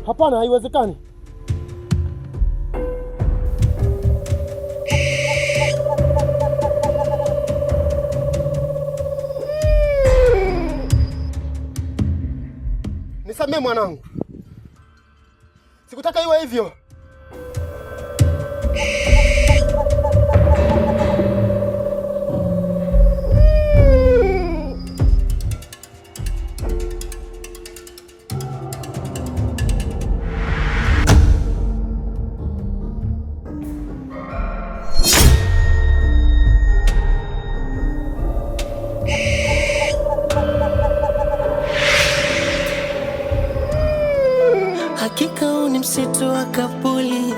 Hapana, haiwezekani. Nisamee mwanangu. Sikutaka iwe hivyo. Hakika huu ni msitu wa Kabuli.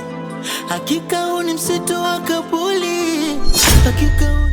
Hakika huu ni msitu wa Kabuli. Hakika huu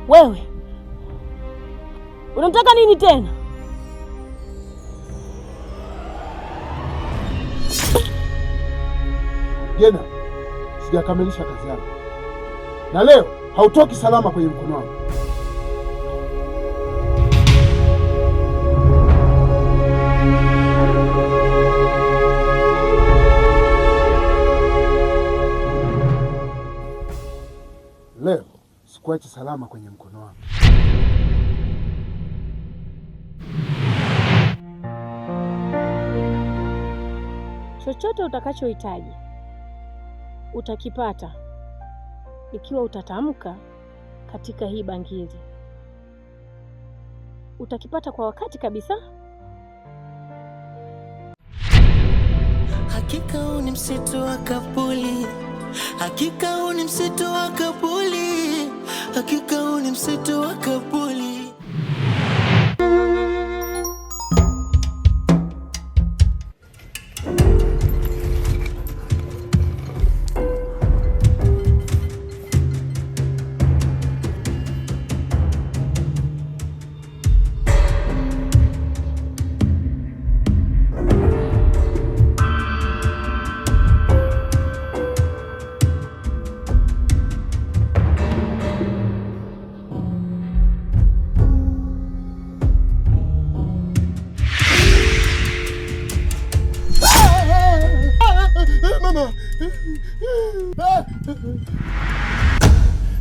wewe unataka nini tena? Jena, sijakamilisha kazi yangu. Na leo hautoki salama kwenye mkono wangu. Leo sikuachi salama kwenye mkono wangu. Chochote utakachohitaji utakipata ikiwa utatamka katika hii bangili. Utakipata kwa wakati kabisa. hakika huu ni msitu wa Kabuli. Hakika huu ni msitu wa Kabuli. Hakika huu ni msitu wa Kabuli.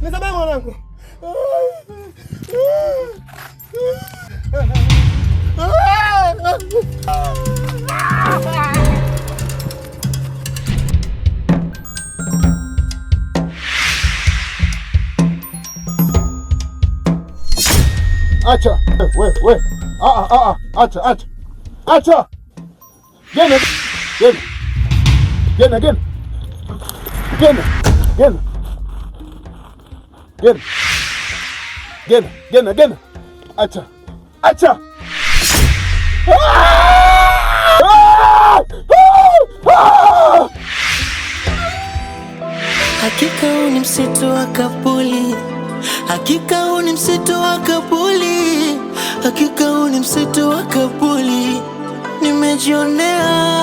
Nisamehe mwanangu. Acha. We. Acha. Acha. Gena. Acha. Hakika huu ni msitu wa Kabuli. Hakika huu ni msitu wa Kabuli. Hakika huu ni msitu wa Kabuli. Nimejionea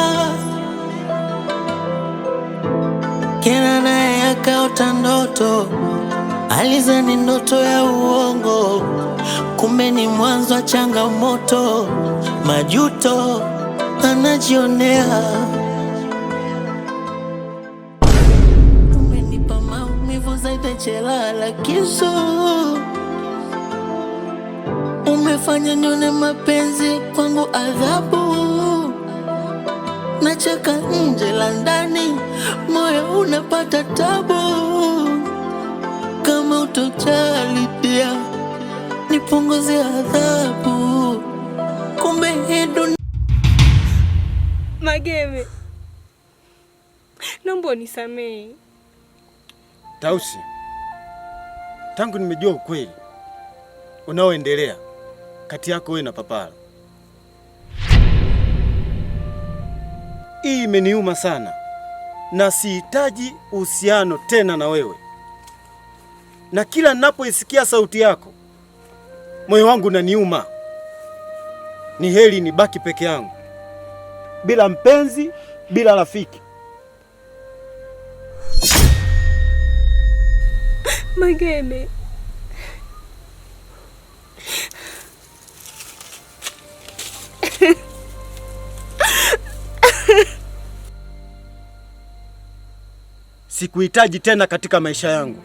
Kena naye akaota ndoto, alizani ndoto ya uongo, kumbe ni mwanzo wa changamoto. Majuto anajionea, umenipa maumivu zaidi jela la kisu, umefanya nione mapenzi kwangu adhabu. nacheka nje la ndani, moyo unapata tabu. Kama utojali dia, nipunguze adhabu. Kumbe hedo Mageme, naomba unisamehe. Tausi, tangu nimejua ukweli unaoendelea kati yako wewe na Papala, hii imeniuma sana na sihitaji uhusiano tena na wewe. Na kila ninapoisikia sauti yako moyo wangu unaniuma. Ni heri nibaki peke yangu, bila mpenzi, bila rafiki. Mageme, sikuhitaji tena katika maisha yangu.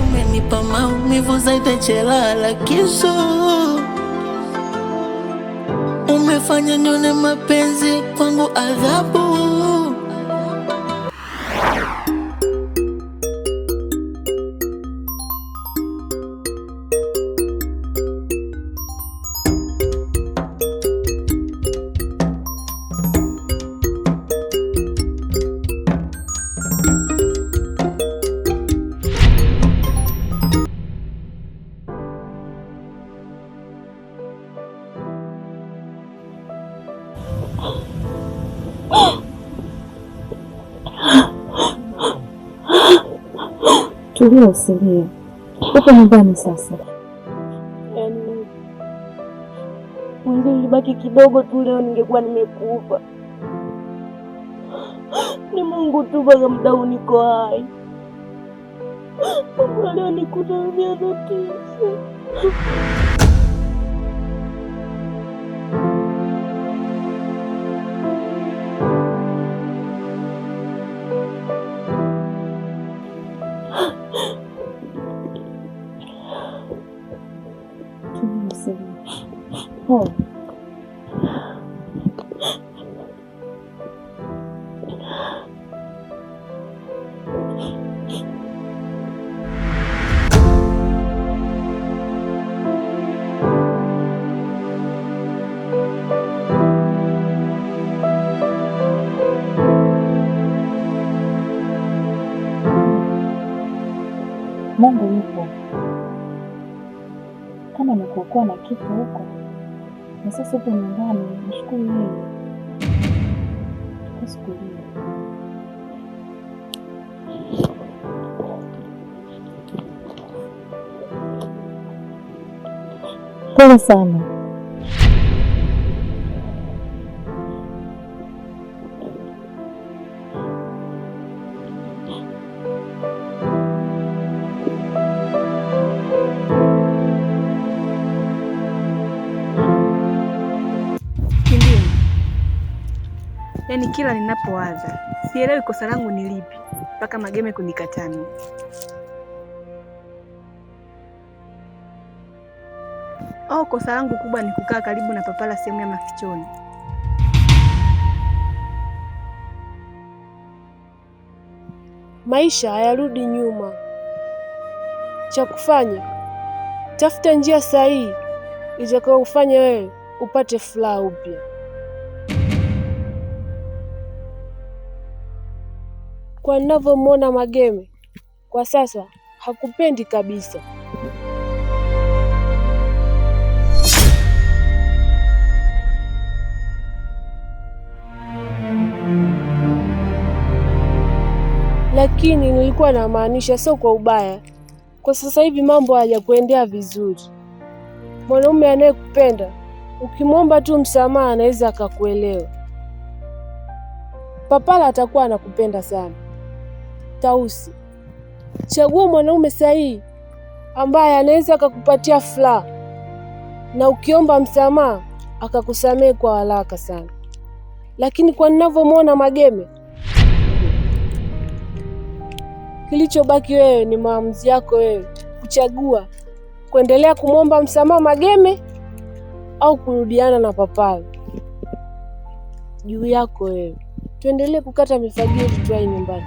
umenipa maumivu zaidi jela la kisu. Umefanya nione mapenzi kwangu adhabu. Tulia, usilie. Uko nyumbani sasa. Yaani mwingine libaki kidogo tu, leo ningekuwa nimekufa. Ni Mungu tu mpaka muda huu niko hai. Mungu leo nikutaribia tatizo. Oh. Mungu yupo. Kama nikuokoa na kifo huko, na sasa upo nyumbani, nishukuru yeye. Tukushukuru. Pole sana. Yaani kila ninapowaza sielewi kosa langu ni lipi mpaka Mageme kunikataa mimi. Au kosa langu kubwa ni kukaa karibu na Papala sehemu ya mafichoni. Maisha hayarudi nyuma. Cha kufanya, tafuta njia sahihi itakayokufanya wewe upate furaha upya. Kwa ninavyomwona Mageme kwa sasa hakupendi kabisa. Lakini nilikuwa namaanisha sio kwa ubaya. Kwa sasa hivi mambo hayajakuendea vizuri. Mwanaume anayekupenda ukimwomba tu msamaha anaweza akakuelewa. Papala atakuwa anakupenda sana. Tausi, chagua mwanaume sahihi ambaye anaweza akakupatia furaha na ukiomba msamaha akakusamehe kwa haraka sana. Lakini kwa ninavyomwona Mageme, kilichobaki wewe ni maamuzi yako wewe kuchagua kuendelea kumwomba msamaha Mageme au kurudiana na Papala. Juu yako wewe. Tuendelee kukata mifagio ili tuwahi nyumbani.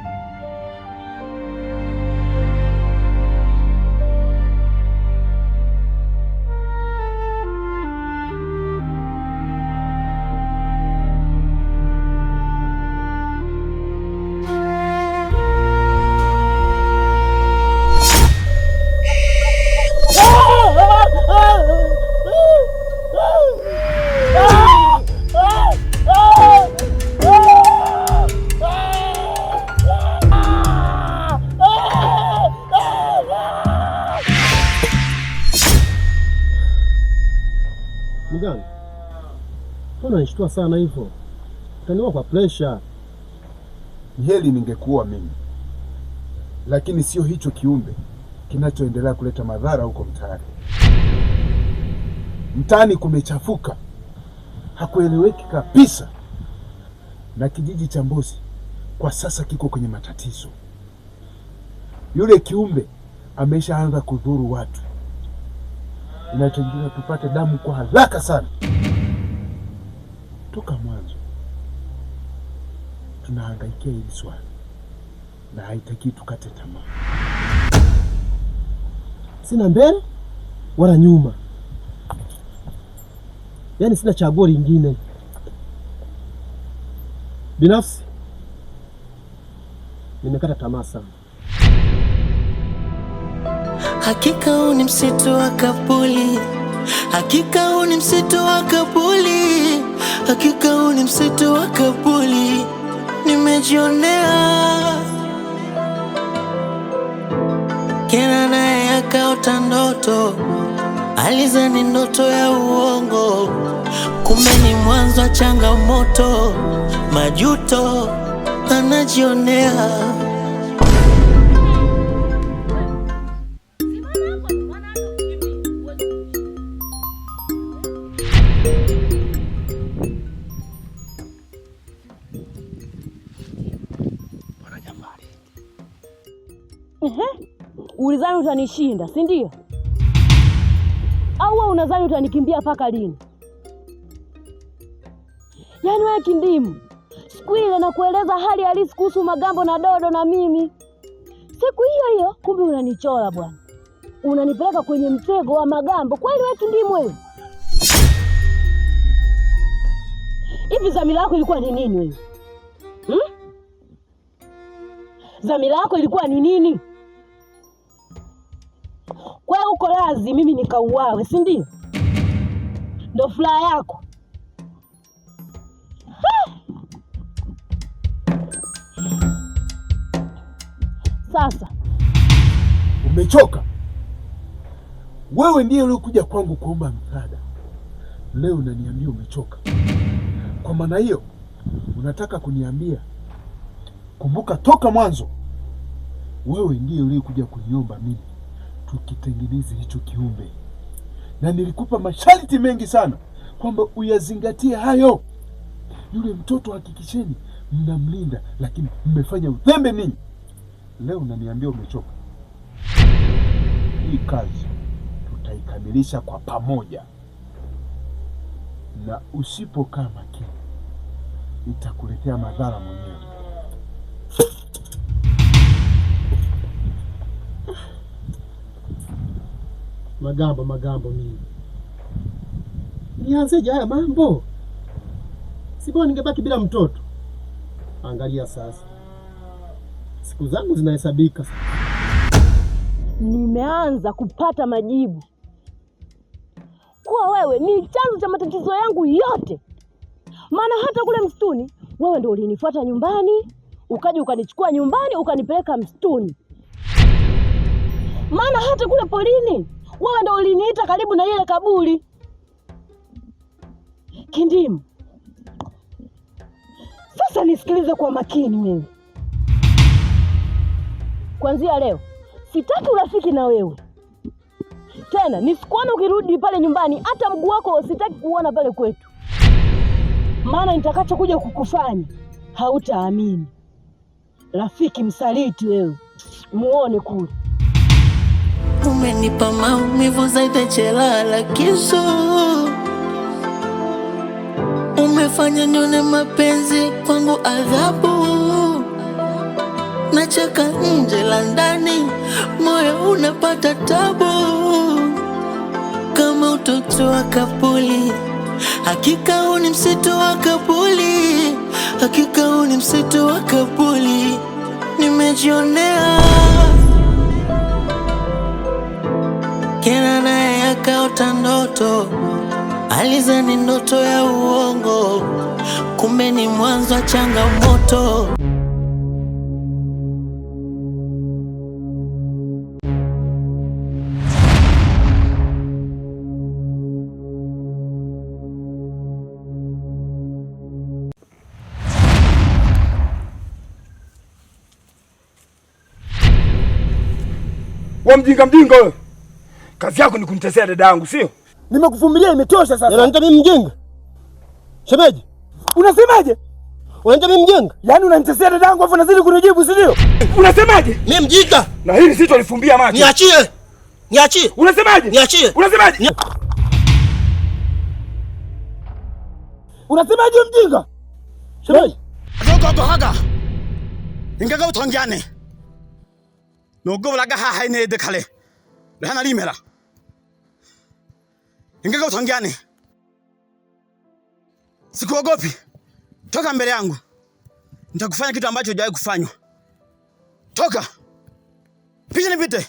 Mganga, mbona unanishtua sana hivyo? Utaniua kwa pressure. Heli ningekuwa mimi, lakini sio hicho kiumbe kinachoendelea kuleta madhara huko mtaani. Mtaani kumechafuka, hakueleweki kabisa, na kijiji cha Mbozi kwa sasa kiko kwenye matatizo. Yule kiumbe ameshaanza kudhuru watu. Inahitajika tupate damu kwa haraka sana. Toka mwanzo tunahangaikia hili swali na haitaki tukate tamaa. Sina mbele wala nyuma, yaani sina chaguo lingine. Binafsi nimekata tamaa sana. Hakika huu ni msitu wa Kabuli, hakika huu ni msitu wa Kabuli, hakika huu ni msitu wa Kabuli. Nimejionea Kena naye akaota ndoto, alizani ndoto ya uongo, kumbe ni mwanzo wa changamoto, majuto anajionea. Ulizani utanishinda, si ndio? Au wewe unadhani utanikimbia mpaka lini? Yaani wewe Kindimu, siku ile nakueleza hali halisi kuhusu Magambo na Dodo na mimi, siku hiyo hiyo kumbe unanichora bwana. Unanipeleka kwenye mtego wa Magambo. Kweli wewe Kindimu wewe? Hivi dhamira yako ilikuwa ni nini wewe? Dhamira yako ilikuwa ni nini? Kwa hiyo uko lazi mimi nikauawe, si ndio? Ndio furaha yako? Sasa umechoka? Wewe ndiye uliokuja kwangu kuomba msaada, leo unaniambia umechoka. Kwa maana hiyo unataka kuniambia, kumbuka toka mwanzo wewe ndiye uliokuja kuniomba mimi tukitengeneze hicho kiumbe, na nilikupa masharti mengi sana kwamba uyazingatie hayo. Yule mtoto hakikisheni mnamlinda, lakini mmefanya udhembe ninyi. Leo unaniambia umechoka. Hii kazi tutaikamilisha kwa pamoja, na usipokaa makini itakuletea madhara mwenyewe. Magambo mimi nianzeje haya mambo? Sibona ningebaki bila mtoto. Angalia sasa, siku zangu zinahesabika. Nimeanza kupata majibu kuwa wewe ni chanzo cha matatizo yangu yote. Maana hata kule msituni wewe ndio ulinifuata nyumbani, ukaja ukanichukua nyumbani ukanipeleka msituni. Maana hata kule polini wewe ndio uliniita karibu na ile kaburi. Kindimu, Sasa nisikilize kwa makini wewe. Kuanzia leo sitaki urafiki na wewe tena. Nisikuona ukirudi pale nyumbani, hata mguu wako sitaki kuona pale kwetu, maana nitakachokuja kukufanya hautaamini. Rafiki msaliti wewe, muone kule. Umenipa maumivu zaidi chelala kisu. Umefanya nione mapenzi kwangu adhabu. Nacheka nje la ndani, moyo unapata tabu. Kama utoto wa Kapuli, hakika huu ni msitu wa Kapuli. Hakika huu ni msitu wa Kapuli. Nimejionea Kena naye akaota ndoto, alizani ndoto ya uongo, kumbe ni mwanzo wa changamoto. Wa mjinga wewe. Kazi yako ni kunitesea dada yangu, sio? Nimekuvumilia imetosha sasa. Unaniita mimi mjinga? Shemeji, unasemaje? Unaniita mimi mjinga? Yaani unanitesea dada yangu afu unazidi kunijibu, si ndio? Unasemaje? Mimi mjinga? Na hili sisi tulifumbia macho. Niachie. Niachie. Unasemaje? Niachie. Unasemaje? Unasemaje mjinga? Shemeji, Gogo haga. Ingaga utongiane. Nogo laga haine de kale. Lana limera. Ingaga utongiane. Sikuogopi. Toka mbele yangu. Nitakufanya kitu ambacho hujawahi kufanywa. Toka. Pisha nipite.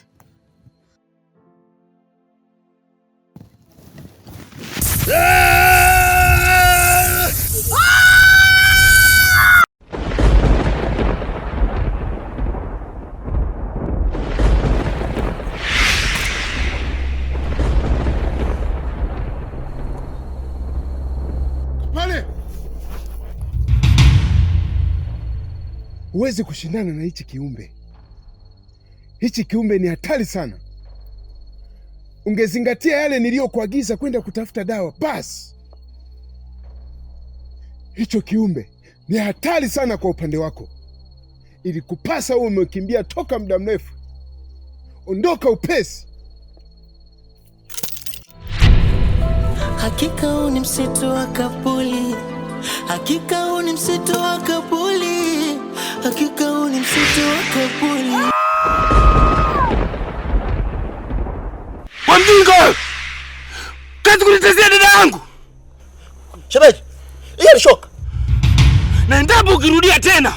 Huwezi kushindana na hichi kiumbe. Hichi kiumbe ni hatari sana. Ungezingatia yale niliyokuagiza kwenda kutafuta dawa basi. Hicho kiumbe ni hatari sana kwa upande wako. Ili kupasa uwe umekimbia toka muda mrefu. Ondoka upesi. Hakika huu ni msitu wa Kapuli. Hakika huu ni msitu wa Kapuli. Hakika huu ni msitu wa Kapuli. Wa mjinga! Kazi kunitezea dada yangu! shemeji, hiyo ni shoka. Na endapo ukirudia tena,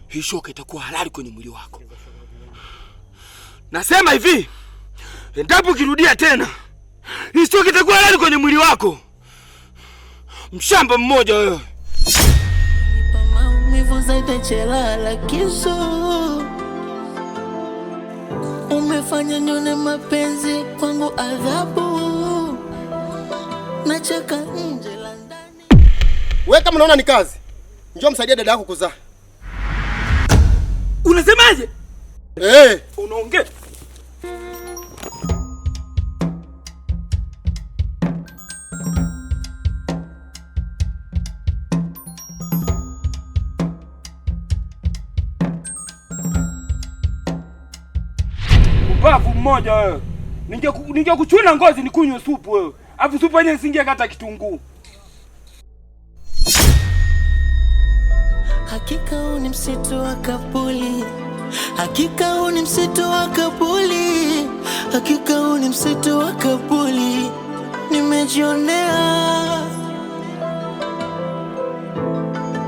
hii shoka itakuwa halali kwenye mwili wako. Nasema hivi, endapo ukirudia tena, hii shoka itakuwa halali kwenye mwili wako. Mshamba mmoja wewe. Maumivu zaidi chelala kisu. Umefanya nione mapenzi kwangu adhabu. Nacheka nje la ndani. Wewe kama unaona ni kazi, njoo msaidie dada yako kuzaa. Unasemaje? Unaongea. Ubavu mmoja wewe. Ningekuchuna ngozi nikunywe supu wewe. Alafu supu yenyewe isingie hata kitunguu. Hakika huu ni msitu wa Kapuli. Hakika huu ni msitu wa Kapuli. Hakika huu ni msitu wa Kapuli. Nimejionea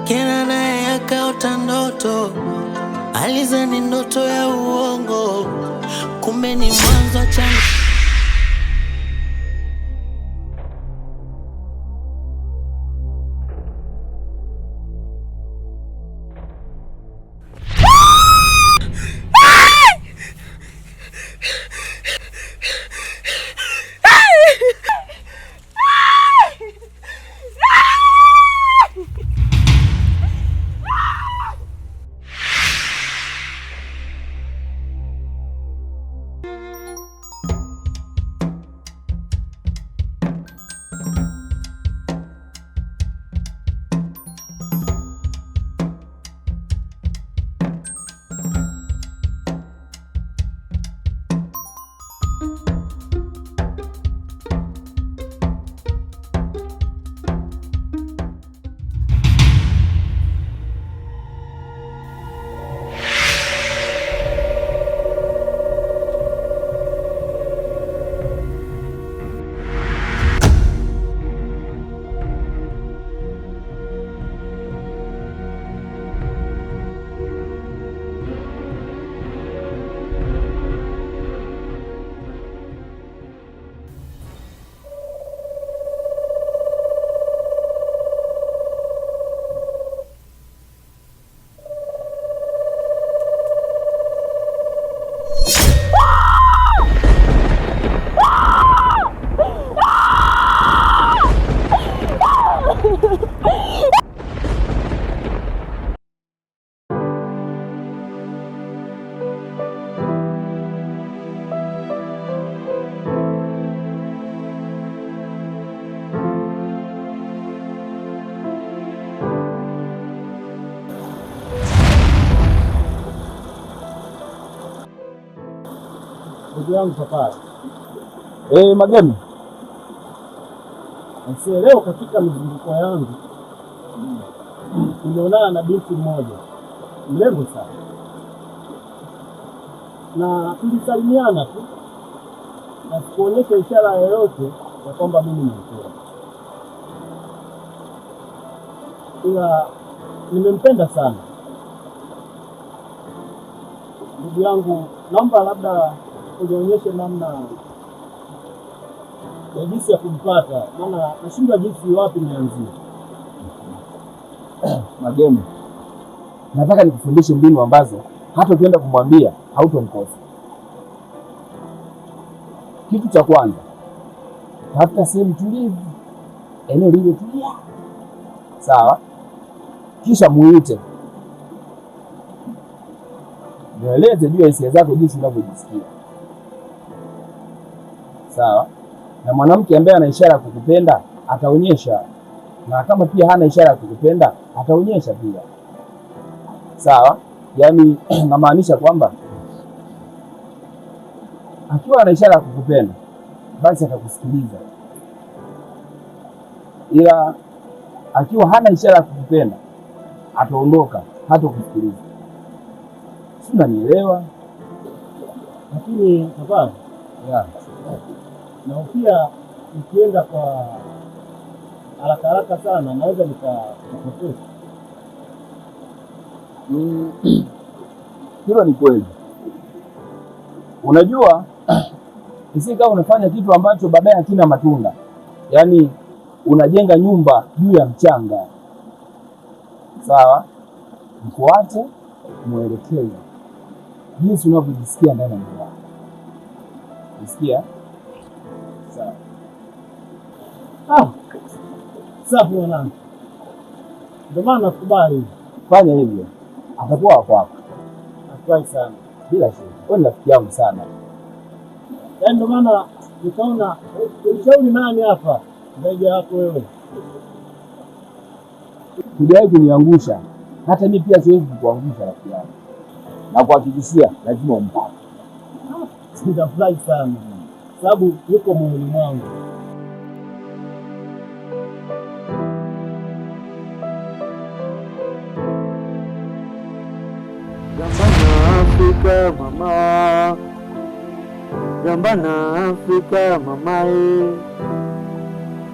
Kena naye akaota ndoto, alizani ndoto ya uongo, kumbe ni mwanzo wa changamoto. Ndugu yangu Papara. Magemi. Leo katika mizunguko yangu nilionana na binti mmoja mrembo sana, na tulisalimiana tu na sikuonyesha ishara yoyote ya kwamba mimi nimpenda, ila nimempenda sana. Ndugu yangu, naomba labda unionyeshe namna ya jinsi ya kumpata, maana nashindwa jinsi wapi nianzie. Magemi, nataka nikufundishe mbinu ambazo hata ukienda kumwambia hautomkosa. Kitu cha kwanza, tafuta sehemu tulivu, eneo lile tulia, sawa? Kisha muite, mweleze juu ya hisia zako, jinsi unavyojisikia, sawa? Na mwanamke ambaye ana ishara ya kukupenda ataonyesha, na kama pia hana ishara ya kukupenda ataonyesha pia, sawa? Yaani namaanisha kwamba akiwa ana ishara ya kukupenda basi atakusikiliza, ila akiwa hana ishara ya kukupenda ataondoka, hata kusikiliza. Si unanielewa? Lakini Papara, na pia nikienda kwa haraka sana naweza nikapoteza. Hilo ni kweli. Unajua isi kama unafanya kitu ambacho baadaye hakina matunda, yaani unajenga nyumba juu ya mchanga, sawa? Mfuate, mwelekeze jinsi unavyojisikia ndani ya moyo wako. Unasikia? Sawa. Safi mwanangu. Ndio maana nakubali. Fanya hivyo. Atakuwa wako. Nafurahi sana. Bila shaka. Wewe ni rafiki yangu sana. Yaani ndio maana nikaona ushauri nani hapa zaidi yako wewe. Hujawahi kuniangusha. Hata mimi pia siwezi kukuangusha rafiki yangu. Na kuhakikishia lazima umpate. Nitafurahi sana. Sababu yuko moyoni mwangu. Gambana Afrika mama, Gambana Afrika mama,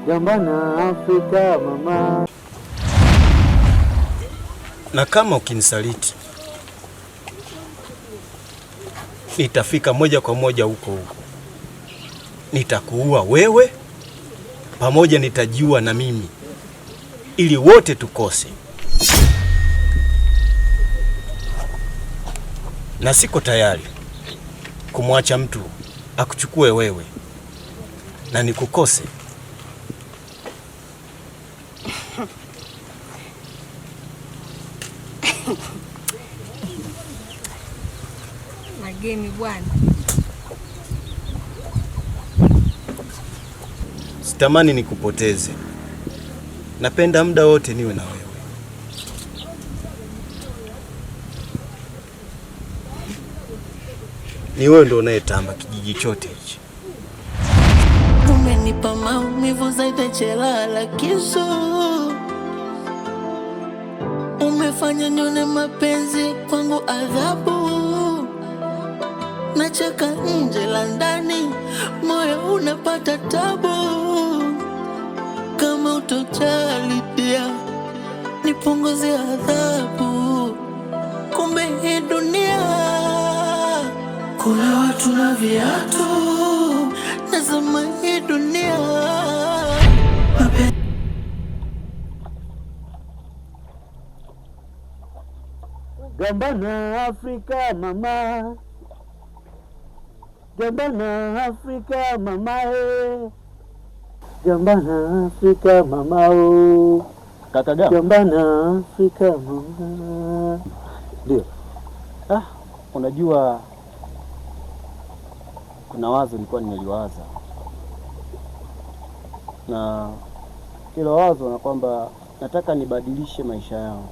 Gambana Afrika mama. Na kama ukinisaliti nitafika moja kwa moja huko huko, nitakuua wewe pamoja, nitajiua na mimi, ili wote tukose. Na siko tayari kumwacha mtu akuchukue wewe na nikukose. Magemi bwana. Sitamani nikupoteze. Napenda muda wote niwe na wewe. Ni wewe ndio unayetamba kijiji chote hichi. Umenipa maumivu zaidi jela la kisu. Umefanya nione mapenzi kwangu adhabu. Nacheka nje la ndani, moyo unapata tabu. Kama utojali pia nipunguze adhabu. Kumbe hii dunia kuna watu na viatu. Nazama hii dunia Gambana Afrika mama, Gambana Afrika mama, Gambana Afrika mama, Kaka Gamba. Gambana Afrika mama. Ndio. Unajua kuna wazo nilikuwa nimeliwaza, na hilo wazo na kwamba nataka nibadilishe maisha yangu,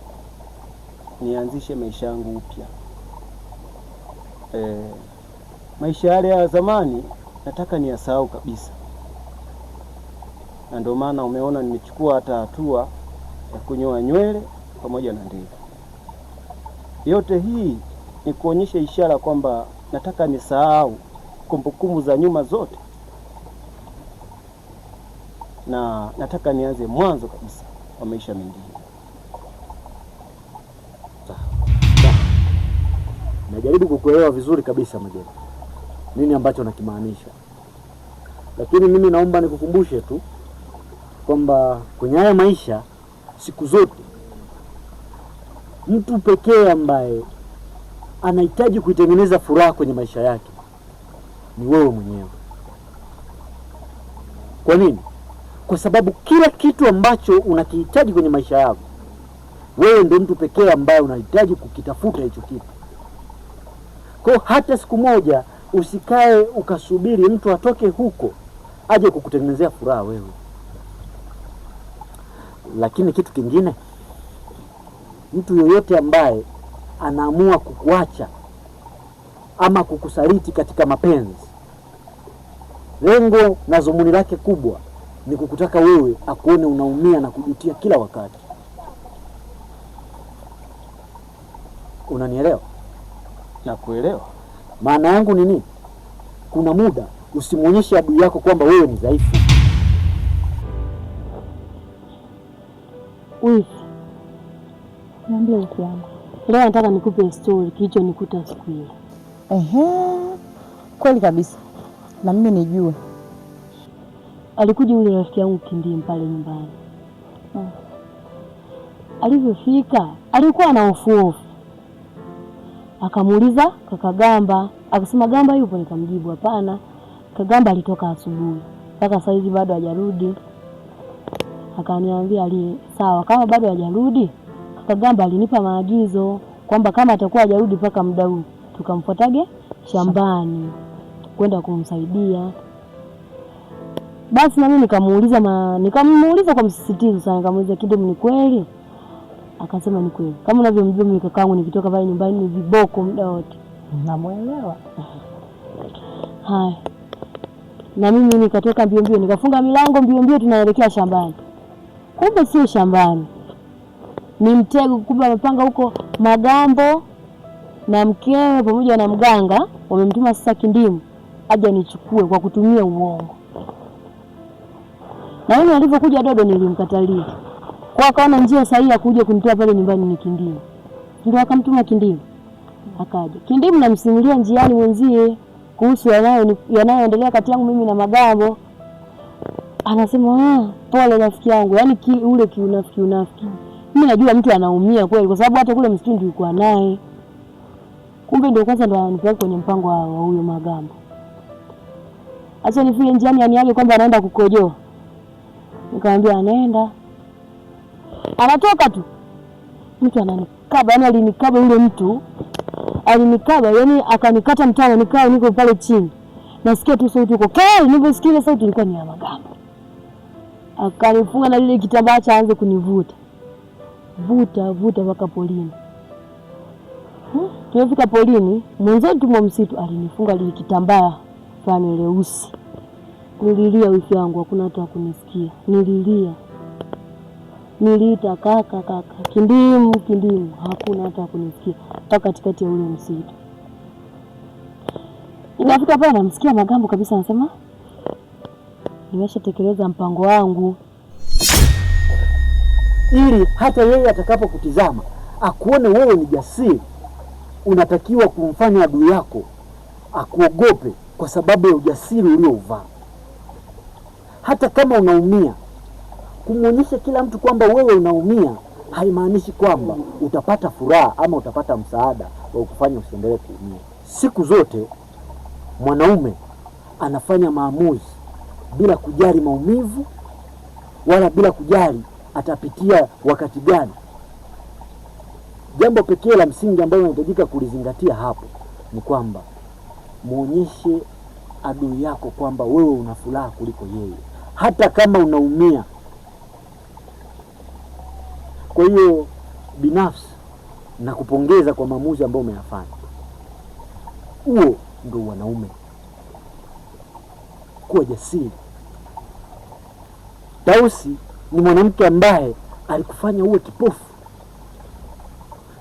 nianzishe maisha yangu upya. maisha yale ya zamani nataka niyasahau kabisa, na ndio maana umeona nimechukua hata hatua ya kunyoa nywele pamoja na ndevu. Yote hii ni kuonyesha ishara kwamba nataka nisahau kumbukumbu za nyuma zote, na nataka nianze mwanzo kabisa wa maisha mengine. Najaribu kukuelewa vizuri kabisa Magema, nini ambacho nakimaanisha, lakini mimi naomba nikukumbushe tu kwamba kwenye haya maisha siku zote mtu pekee ambaye anahitaji kuitengeneza furaha kwenye maisha yake ni wewe mwenyewe. Kwa nini? Kwa sababu kila kitu ambacho unakihitaji kwenye maisha yako, wewe ndio mtu pekee ambaye unahitaji kukitafuta hicho kitu. Kwa hata siku moja usikae ukasubiri mtu atoke huko aje kukutengenezea furaha wewe. Lakini kitu kingine, mtu yoyote ambaye anaamua kukuacha ama kukusaliti katika mapenzi, lengo na dhumuni lake kubwa ni kukutaka wewe akuone unaumia na kujutia kila wakati. Unanielewa? Nakuelewa. Maana yangu ni nini? Kuna muda usimuonyeshe adui yako kwamba wewe ni dhaifu. Wifi, niambie wiki yangu. Leo nataka nikupe story kilicho nikuta siku ile. Kweli kabisa. Na mimi nijue. Alikuja yule rafiki yangu Kindim pale nyumbani. Alivyofika, alikuwa na hofu. Akamuuliza kaka Gamba, akasema Gamba yupo, nikamjibu hapana. Kagamba alitoka asubuhi. Mpaka saa hizi bado hajarudi. Akaniambia sawa, kama bado hajarudi, kaka Gamba alinipa maagizo kwamba kama atakuwa hajarudi mpaka muda huu tukamfuatage shambani kwenda kumsaidia. Basi na mimi nikamuuliza kwa msisitizo sana, nikamuuliza Kindim, ni kweli? Akasema ni kweli. Kama unavyomjua mimi kakangu nikitoka pale nyumbani ni viboko muda wote. Namuelewa. Haya. Na mimi nikatoka mbio mbio, nikafunga milango mbio mbio, tunaelekea shambani. Kumbe sio shambani. Ni mtego kubwa amepanga huko Magambo na mkewe pamoja na mganga, wamemtuma sasa Kindim aje nichukue kwa kutumia uongo. Na mimi alipokuja Dodo nilimkatalia. Kwa akaona njia sahihi ya kuja kunitoa pale nyumbani ni Kindim. Ndio akamtuma Kindim. Akaja. Kindim namsimulia njiani mwenzie kuhusu yanayoendelea kati yangu mimi na Magambo. Anasema pole rafiki yangu. Yaani ule kiunafiki. Mimi najua mtu anaumia kweli kwa sababu hata kule msituni tulikuwa naye. Kumbe ndio kwanza ndo ananipeleka kwenye mpango wa huyo Magambo. Acha nifike njiani aniage kwamba anaenda kukojoa. Nikamwambia anaenda. Anatoka tu. Mtu ananikaba, yani alinikaba yule mtu. Alinikaba, yani akanikata mtano, niko pale chini. Nasikia tu sauti huko. Niliposikia sauti ilikuwa ni ya Magambo. Akanifunga na lile kitambaa cha aanze kunivuta. Vuta mpaka polini. Tulifika polini, mwenzetu mwa msitu alinifunga lile kitambaa fulani leusi. Nililia wiki yangu, hakuna hata kunisikia. Niliita kaka. Kindim, hakuna hata kunisikia. Mpaka katikati ya ule msitu. Nilifika pale namsikia Magambo kabisa anasema, nimeshatekeleza mpango wangu. Ili hata yeye atakapokutizama akuone wewe ni jasiri, unatakiwa kumfanya adui yako akuogope kwa sababu ya ujasiri uliouvaa. Hata kama unaumia, kumuonyesha kila mtu kwamba wewe unaumia haimaanishi kwamba utapata furaha ama utapata msaada wa kufanya usiendelee kuumia. Siku zote mwanaume anafanya maamuzi bila kujali maumivu wala bila kujali atapitia wakati gani. Jambo pekee la msingi ambalo unahitajika kulizingatia hapo ni kwamba muonyeshe adui yako kwamba wewe una furaha kuliko yeye, hata kama unaumia. Kwa hiyo binafsi nakupongeza kwa maamuzi ambayo umeyafanya. Huo ndio wanaume. Kuwa jasiri. Tausi ni mwanamke ambaye alikufanya uwe kipofu.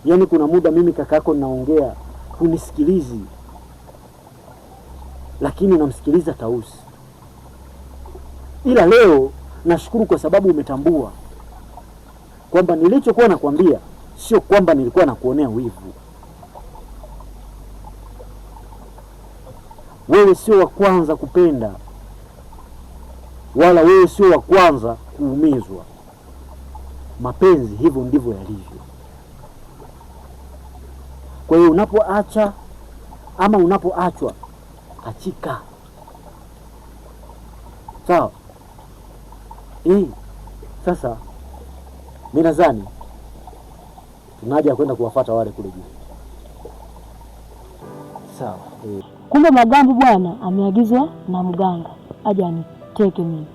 Yaani kuna muda mimi kakako naongea unisikilizi, lakini namsikiliza Tausi. Ila leo nashukuru kwa sababu umetambua kwamba nilichokuwa nakwambia sio kwamba nilikuwa nakuonea wivu. Wewe sio wa kwanza kupenda, wala wewe sio wa kwanza kuumizwa. Mapenzi hivyo ndivyo yalivyo. Kwa hiyo unapoacha ama unapoachwa, achika. Sawa? Sasa mimi nadhani tunaja kwenda kuwafuata wale kule juu. Sawa. Kumbe Magambo bwana ameagizwa na mganga aje aniteke mimi.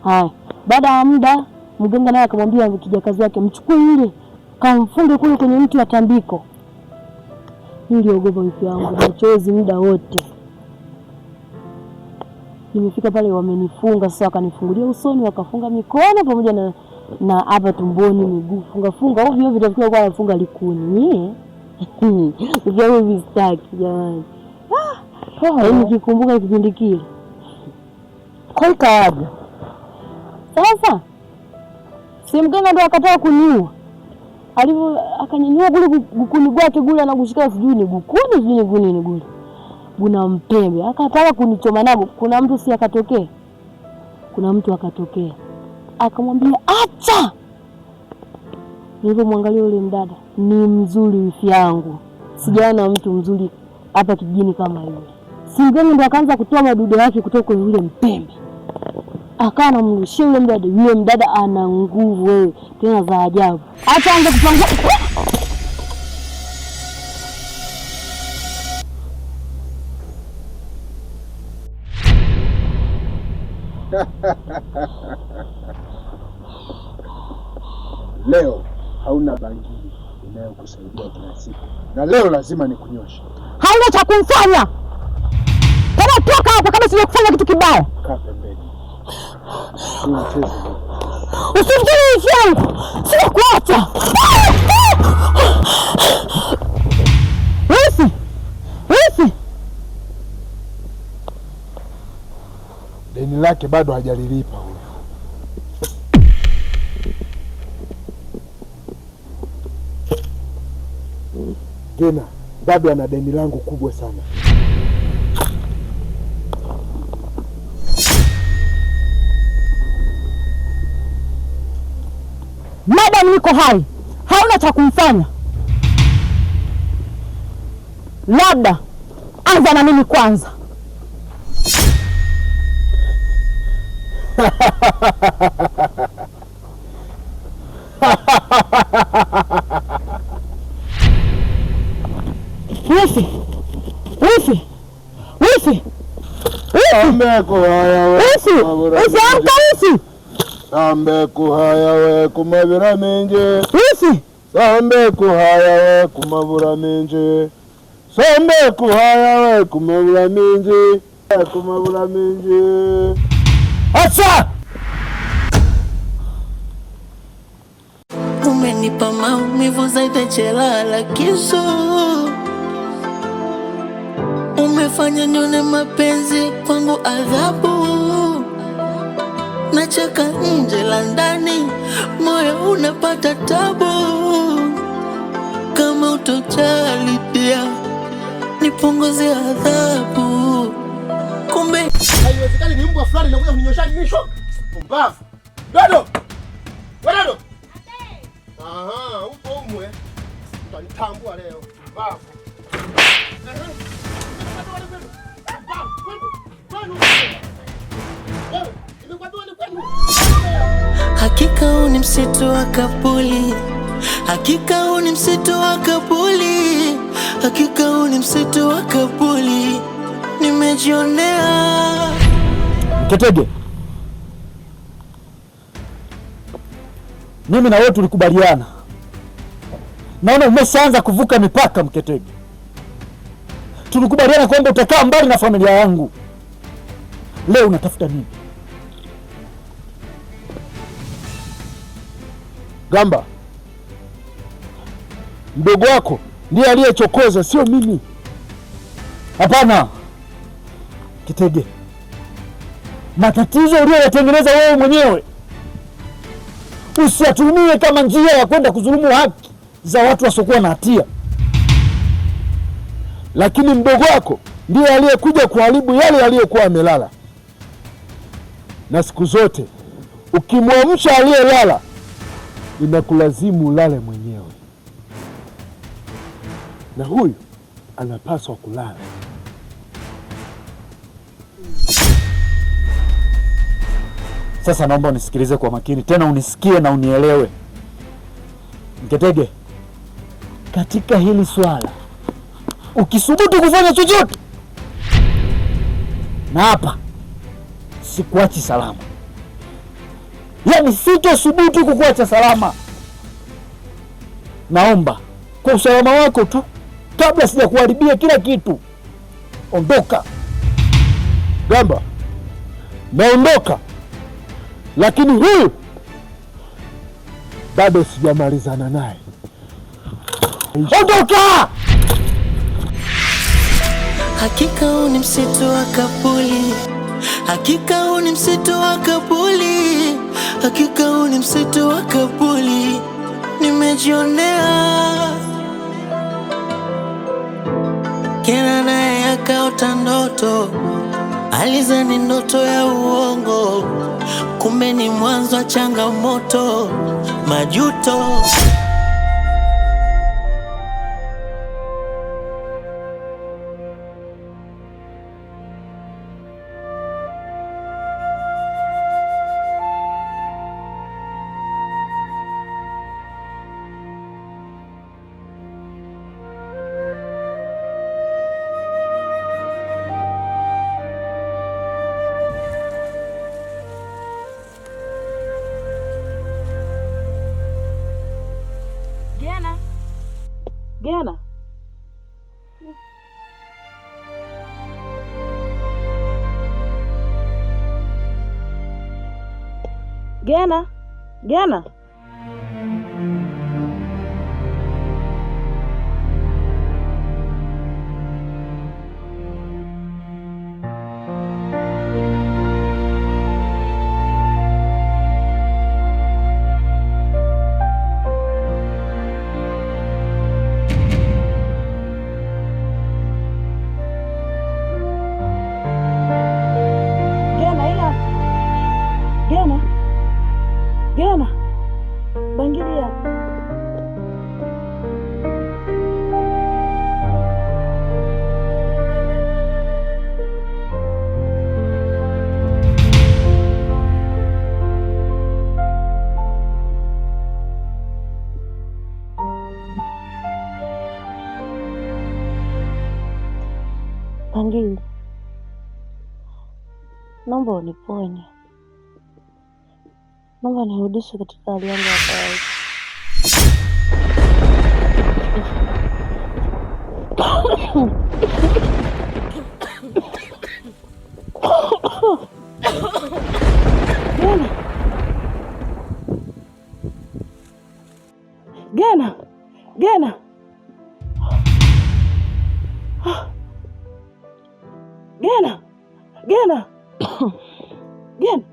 Haya, baada ya muda mganga naye akamwambia kijakazi wake mchukue yule kamfunge kule kwenye mti wa tambiko. Niliogopa wiki yangu machozi muda wote. Nimefika pale wamenifunga sasa, wakanifungulia usoni, wakafunga mikono pamoja na hapa tumboni, miguu funga ovyo ovyo, vitafikia kwa wafunga likuni. Ndio mistaki jamani. Nikikumbuka kipindi kile. Kwa kawaida. Sasa si mganga ndo akataka kuniua. Alivyo akanyanyua kule gukuni gwake gule na kushika sijui ni gukuni ni gule. Buna mpembe akataka kunichoma nabo. Kuna mtu si akatokea. Kuna mtu akatokea. Akamwambia acha. Nilipomwangalia yule mdada ni mzuri wifi yangu. Sijaona mtu mzuri hapa kijijini kama yule. Si mganga ndo akaanza kutoa madudu yake kutoka kwenye yule mpembe. Akawa anamrushia yule mdada. Yule mdada ana nguvu wewe, tena za ajabu. Acha anze kupanga. Leo hauna bangili inayokusaidia kila siku. Na leo lazima nikunyoshe. Hauna cha kumfanya. Tena toka hapa kama sije kufanya kitu kibaya. Kaa pembeni. Usimjali yangu. Sio kuacha. Wisi. Deni lake bado hajalilipa huyo. Tena bado ana deni langu kubwa sana. Madam niko hai. Hauna cha kumfanya. Labda anza na mimi kwanza. Wisi. Sambe kuhaya we. Sambe kuhaya we kumabura minje. Sambe kuhaya we kumabura minje. Sambe kuhaya we kumabura minje. Kumabura minje. Acha! Umenipa maumivu zaidi jela la kisu. Umefanya nione mapenzi kwangu adhabu. Nacheka nje la ndani, moyo unapata tabu. Kama utojali pia nipunguzie adhabu. Kumbe haiwezekani ni mbwa fulani nakuja kuninyosha misho. Pumbavu. Dodo. Dodo. Aha, upo umwe. Utanitambua leo. Pumbavu. Hakika huu ni msitu wa Kapuli. Hakika huu ni msitu wa Kapuli. Hakika huu ni msitu wa Kapuli. Nimejionea. Mketege, mimi na wewe tulikubaliana naona umeshaanza kuvuka mipaka Mketege. Tulikubaliana kwamba utakaa mbali na familia yangu. Leo unatafuta nini? Gamba, mdogo wako ndiye aliyechokoza, sio mimi. Hapana Kitege, matatizo uliyoyatengeneza wewe mwenyewe. Usiyatumie kama njia ya kwenda kudhulumu haki za watu wasiokuwa na hatia. Lakini mdogo wako ndiye aliyekuja kuharibu yale yaliyokuwa amelala, na siku zote ukimwamsha aliyelala inakulazimu ulale mwenyewe, na huyu anapaswa kulala. Sasa naomba unisikilize kwa makini, tena unisikie na unielewe. Mketege, katika hili swala ukisubutu kufanya chochote, na hapa sikuachi salama. Yaani sitosubutu kukuacha salama. Naomba kwa usalama wako tu, kabla sijakuharibia kila kitu, ondoka. Gamba, naondoka, lakini huyu bado sijamalizana naye. Ondoka! Hakika huu ni msitu wa Kapuli, hakika huu ni msitu wa Kapuli, hakika huu ni msitu wa Kapuli. Nimejionea Gena naye akaota ndoto, alizani ndoto ya uongo, kumbe ni mwanzo wa changamoto, majuto. Gena. Gena. Gena. Gena, bangilia. Bangili, naomba uniponye. Naomba nirudishe katika hali yangu ya kawaida. Gena. Gena. Gena. Gena. Gena.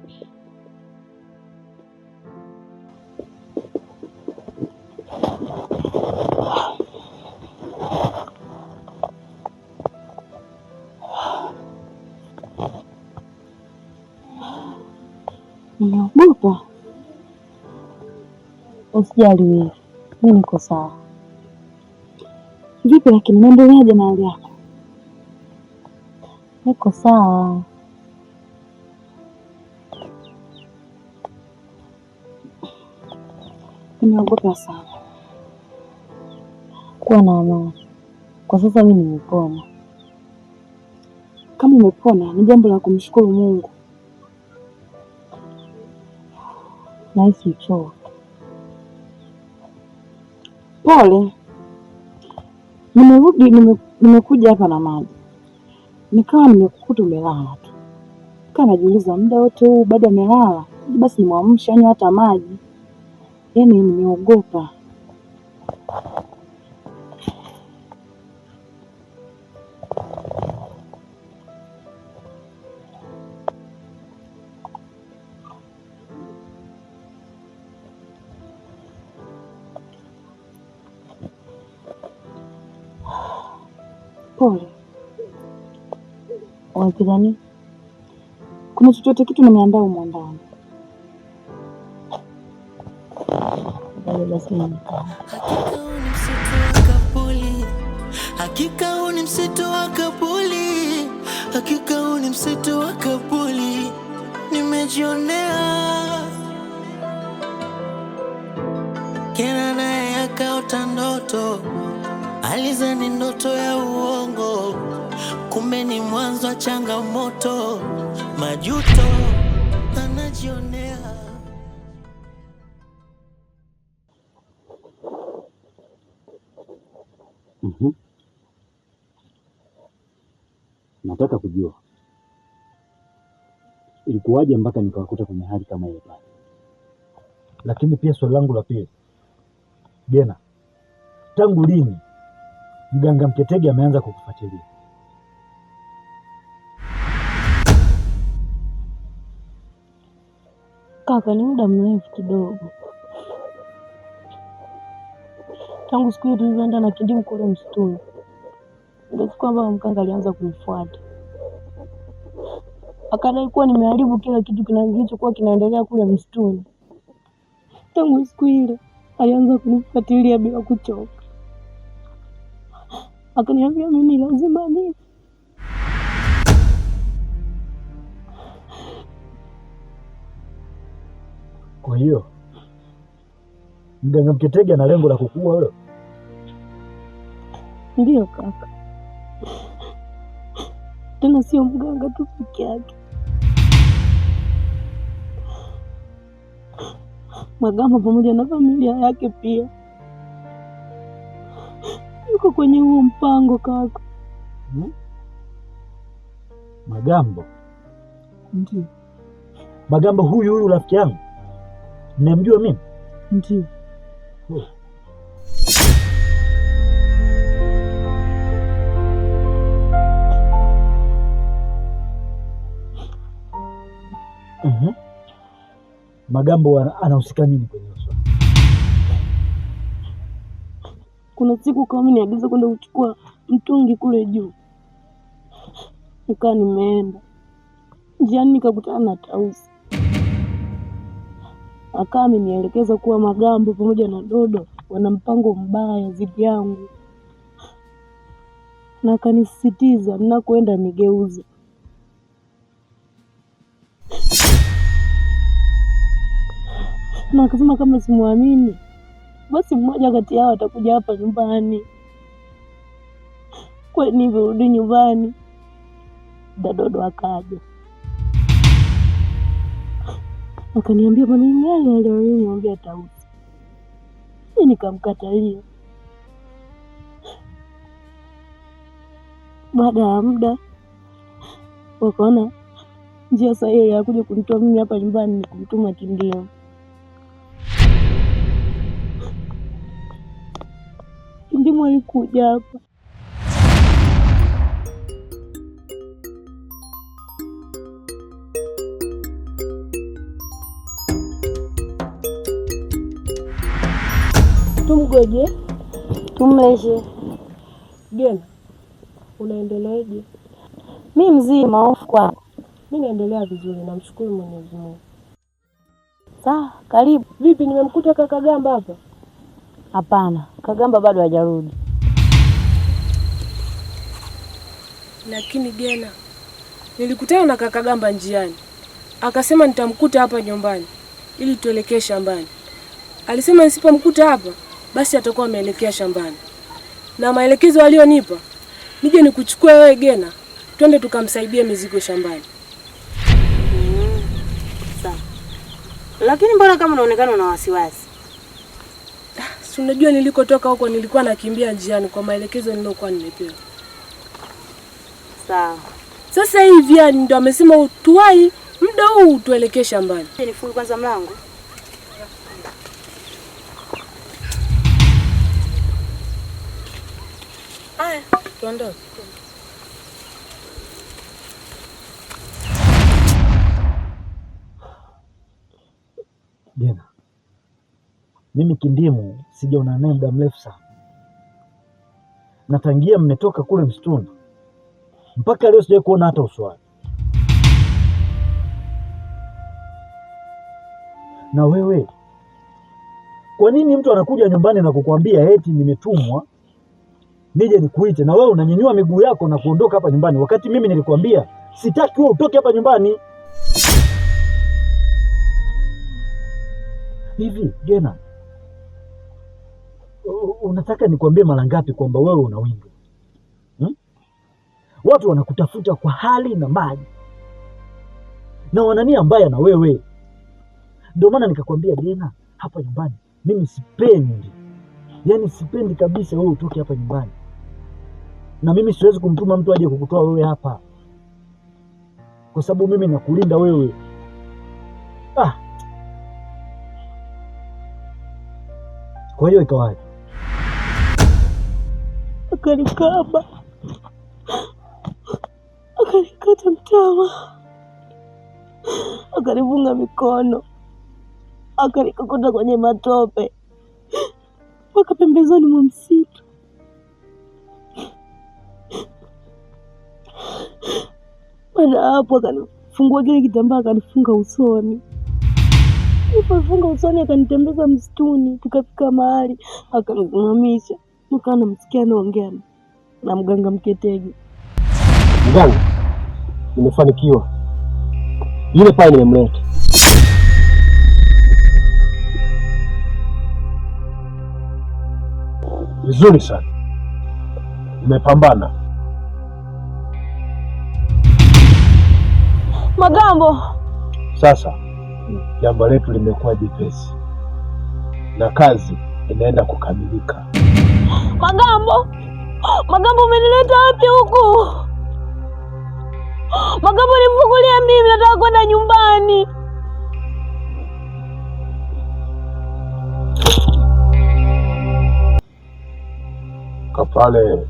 Nimeogopa. Usijali wewe, mimi niko sawa. Vipi lakini unaendeleaje na hali yako? Niko sawa. Nimeogopa sana. Kuwa na amani. Kwa sasa mimi nimepona. Kama umepona ni jambo la kumshukuru Mungu. Nahisi uchovu. Pole. nimekuja hapa na maji, nikawa nimekukuta umelala tu, kaa najiuliza muda wote huu bado amelala, basi nimwamshe anywe hata maji. Yaani nimeogopa. Pole. Wapigani? Kuna chochote kitu nimeandaa humo ndani? Hakika huu ni msitu wa Kabuli, hakika huu ni msitu wa Kabuli, nimejionea. Kena naye akaota ndoto, alizani ndoto ya uongo, kumbe ni mwanzo wa changamoto, majuto anajionea. Nataka kujua ilikuwaje mpaka nikawakuta kwenye hali kama ile pale. Lakini pia swali langu la pili, Gena, tangu lini mganga Mketege ameanza kukufuatilia? Kaka, ni muda mrefu kidogo, tangu siku hiyo tulivyoenda na Kindimu kule msituni, ndio siku ambayo mganga alianza kunifuata. Akadai kuwa nimeharibu kila kitu kilichokuwa kinaendelea kule msituni. Tangu siku ile alianza kunifuatilia bila kuchoka. Akaniambia mimi lazima nife. Kwa hiyo mganga Mketege ana lengo la kukuua wewe? Ndiyo kaka, tena sio mganga tu peke yake. Magamba pamoja na familia yake pia yuko kwenye huo mpango kaka. Magambo? Ndiyo. Magambo huyu rafiki yangu ninamjua mimi? Ndiyo. Magambo anahusika nini kwenye swala? Kuna siku kama mimi niagiza kwenda kuchukua mtungi kule juu, nikaa nimeenda njiani nikakutana na Tausi. Akawa amenielekeza kuwa Magambo pamoja na Dodo wana mpango mbaya dhidi yangu, na akanisisitiza ninakoenda nigeuze. Na akasema kama simwamini, basi mmoja kati yao atakuja hapa nyumbani. Kwa nilivyorudi nyumbani, Dodo akaja akaniambia maneno yale aliyoniambia Tausi. Mimi nikamkatalia. Baada ya muda wakaona njia sahihi ya kuja kunitoa mimi hapa nyumbani ni kumtuma Kindimu. Kindimu alikuja hapa. Tumgoje, tumleshe. Gena, unaendeleaje? Mimi mzima, hofu kwako. Mimi naendelea vizuri, namshukuru Mwenyezi Mungu. Sawa, karibu. Vipi, nimemkuta kaka Gamba hapa? Hapana, Kagamba bado hajarudi. Lakini Gena, nilikutana na kaka Gamba njiani. Akasema nitamkuta hapa nyumbani ili tuelekee shambani. Alisema nisipomkuta hapa basi atakuwa ameelekea shambani. Na maelekezo aliyonipa nije nikuchukue wewe Gena, twende tukamsaidie mizigo shambani. Sawa. Lakini mbona kama unaonekana una wasiwasi? Si unajua nilikotoka huko nilikuwa nakimbia njiani kwa maelekezo nilokuwa nimepewa. Sawa. Sasa hivi yani ndo amesema tuwai muda huu tuelekee shambani. Nifunge kwanza mlango. Haya, tuondoke. Gena, mimi Kindimu sijaona naye muda mrefu sana, na tangia mmetoka kule msituni mpaka leo sijawahi kuona hata uso wake. Na wewe, kwa nini mtu anakuja nyumbani na kukwambia eti nimetumwa nije nikuite, na wewe unanyanyua miguu yako na kuondoka hapa nyumbani, wakati mimi nilikwambia sitaki wewe utoke hapa nyumbani? Hivi Gena, unataka nikwambie mara ngapi kwamba wewe una wingi? Watu wanakutafuta kwa hali na mali na wanania mbaya na wewe. Ndio maana nikakwambia Gena, hapa nyumbani mimi sipendi, yaani sipendi kabisa wewe utoke hapa nyumbani, na mimi siwezi kumtuma mtu aje kukutoa wewe hapa, kwa sababu mimi nakulinda wewe. Kwa hiyo ikawaje? Akanikaba, akanikata mtama, akanifunga mikono, akanikokota kwenye matope mpaka pembezoni mwa msitu. Baada hapo akanifungua kile kitambaa, akanifunga usoni. Alipofunga usoni akanitembeza msituni, tukafika mahali akanisimamisha, nikawa namsikia anaongea na mganga Mketege. Mganga, nimefanikiwa. Yule pale nimemleta. Vizuri sana, nimepambana. Magambo, sasa jambo letu limekuwa jepesi na kazi inaenda kukamilika. Magambo, Magambo, umenileta wapi huku? Magambo, nifungulie mimi, nataka kwenda nyumbani. Kapale.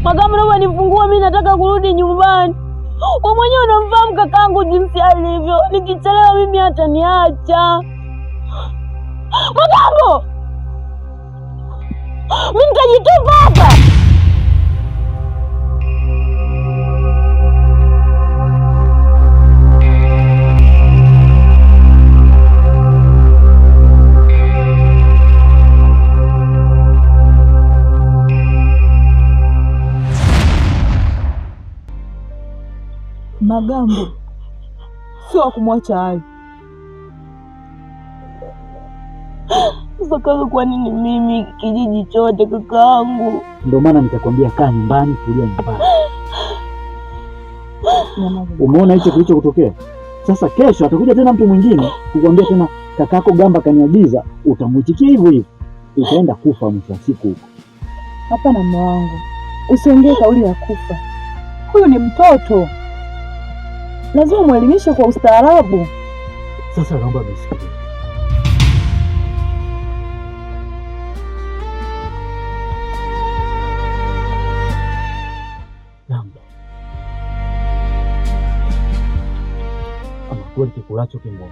Magambo, naomba nifungue, mimi nataka kurudi nyumbani. Wewe mwenyewe unamfahamu kakaangu jinsi alivyo. Nikichelewa mimi ataniacha. Magambo! Mimi nitajitupa hapa. Magambo sio kumwacha hai. Sasa kaka, kwa nini mimi kijiji chote kakaangu? Ndio maana nikakwambia kaa nyumbani, tulia nyumbani. Umeona hicho kilicho kutokea? Sasa kesho atakuja tena mtu mwingine kukwambia tena kakako Gamba kaniagiza, utamwitikia hivyo hivyo, utaenda kufa mwisho wa siku huko. Hapana mume wangu, usiongee kauli ya kufa. Huyu ni mtoto, lazima mwelimishe kwa ustaarabu. Sasa naomba msikie. Gamba, ama kweli kikulacho kingomo.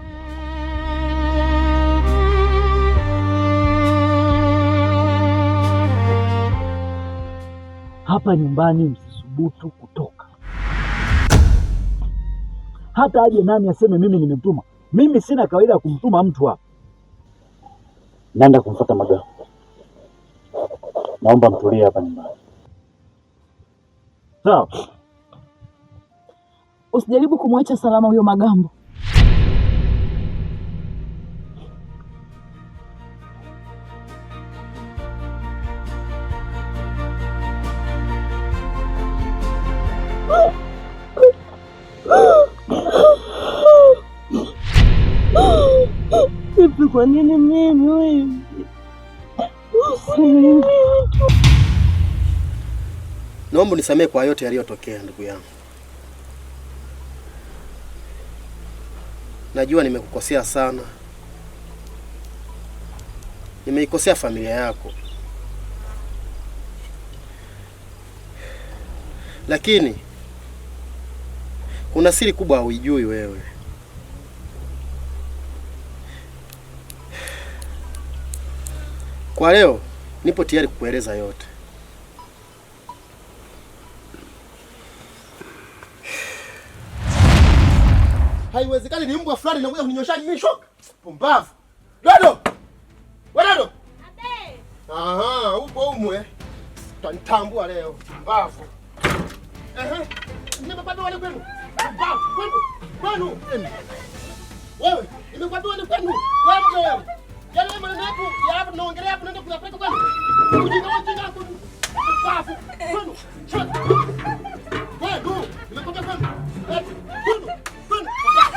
Hapa nyumbani msisubutu kutoka. Hata aje nani aseme mimi nimemtuma. Mimi sina kawaida ya kumtuma mtu hapa. Naenda kumfuata Magambo. Naomba mtulie hapa nyumbani. Sawa? Usijaribu kumwacha salama huyo Magambo. Kwa nini mimi wewe? Naomba unisamehe kwa yote yaliyotokea ndugu yangu. Najua nimekukosea sana. Nimeikosea familia yako. Lakini kuna siri kubwa huijui wewe. Kwa leo nipo tayari kukueleza yote. Haiwezekani ni mbwa fulani anakuja kuninyosha mimi shoka. Pumbavu. Dodo. Wewe Dodo. Abe. Aha, upo umwe. Utanitambua leo. Pumbavu. Nimepata wale kwenu. Pumbavu. Kwenu. Wewe, nimepata wale kwenu. Wewe wewe. Yale maneno yako ya hapo tunaongelea hapo naenda kuyapeleka kwenu. Ujinga hapo. Pumbavu. Kwenu. Wewe, nimepata kwenu.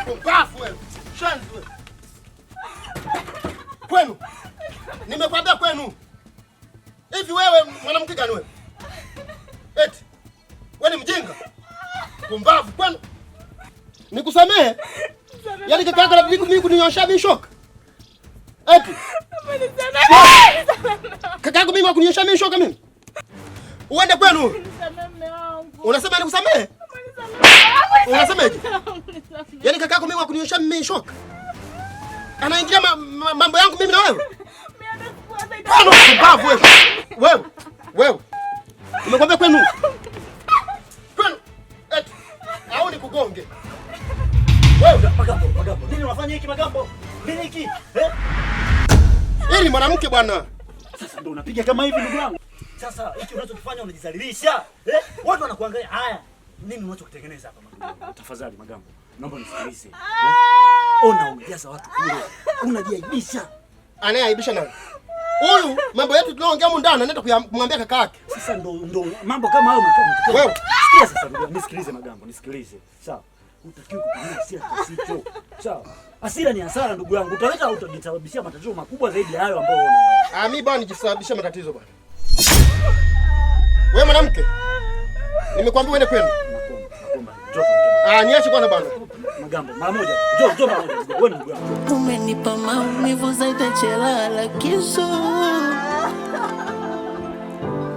Pumbavu wewe. Shanzi wewe. Kwenu. Nimekwambia kwenu. Hivi wewe mwanamke gani wewe? Eti. Wewe ni mjinga. Pumbavu kwenu. Nikusamehe? Yaani kaka yako anabidi mimi kuninyosha mimi shoka. Eti. Kaka yako mimi kuninyosha mimi shoka mimi. Uende kwenu. Unasema nikusamehe? Unasemaje? Yaani kaka yako mimi kuninyosha mimi shoka. Anaingia mambo yangu mimi na wewe? Pumbavu wewe. Wewe. Nimekwambia kwenu. Kwenu. Eti. Au nikugonge. Wewe Magambo. Nini unafanya hiki Magambo? Nini hiki? Ni mwanamke bwana. Sasa ndio unapiga kama hivi ndugu yangu. Sasa hiki unachokifanya unajizalilisha. Watu wanakuangalia. Haya. Nini unachokutengeneza hapa Magambo? Tafadhali Magambo. Naomba nisikilize. Ona umejaza watu kule. Unajiaibisha. Anayeaibisha nani? Huyu mambo yetu tunaongea huko ndani anaenda kumwambia kaka yake. Sasa ndo mambo kama hayo Magambo. Wewe sikia sasa ndugu, nisikilize Magambo, nisikilize. Sawa. Utakiwa kutumia hasira kisicho. Sawa. Hasira ni hasara ndugu yangu. Utajisababishia matatizo makubwa zaidi ya hayo ambayo unayo. Mimi bwana nijisababishia matatizo bwana. Wewe mwanamke. Nimekwambia uende kwenu. Nakomba. Niache kwanza bwana. Magambo, mara moja. Njoo mara moja. Wewe ndugu yangu. Umenipa maumivu zaidi chelala kisu.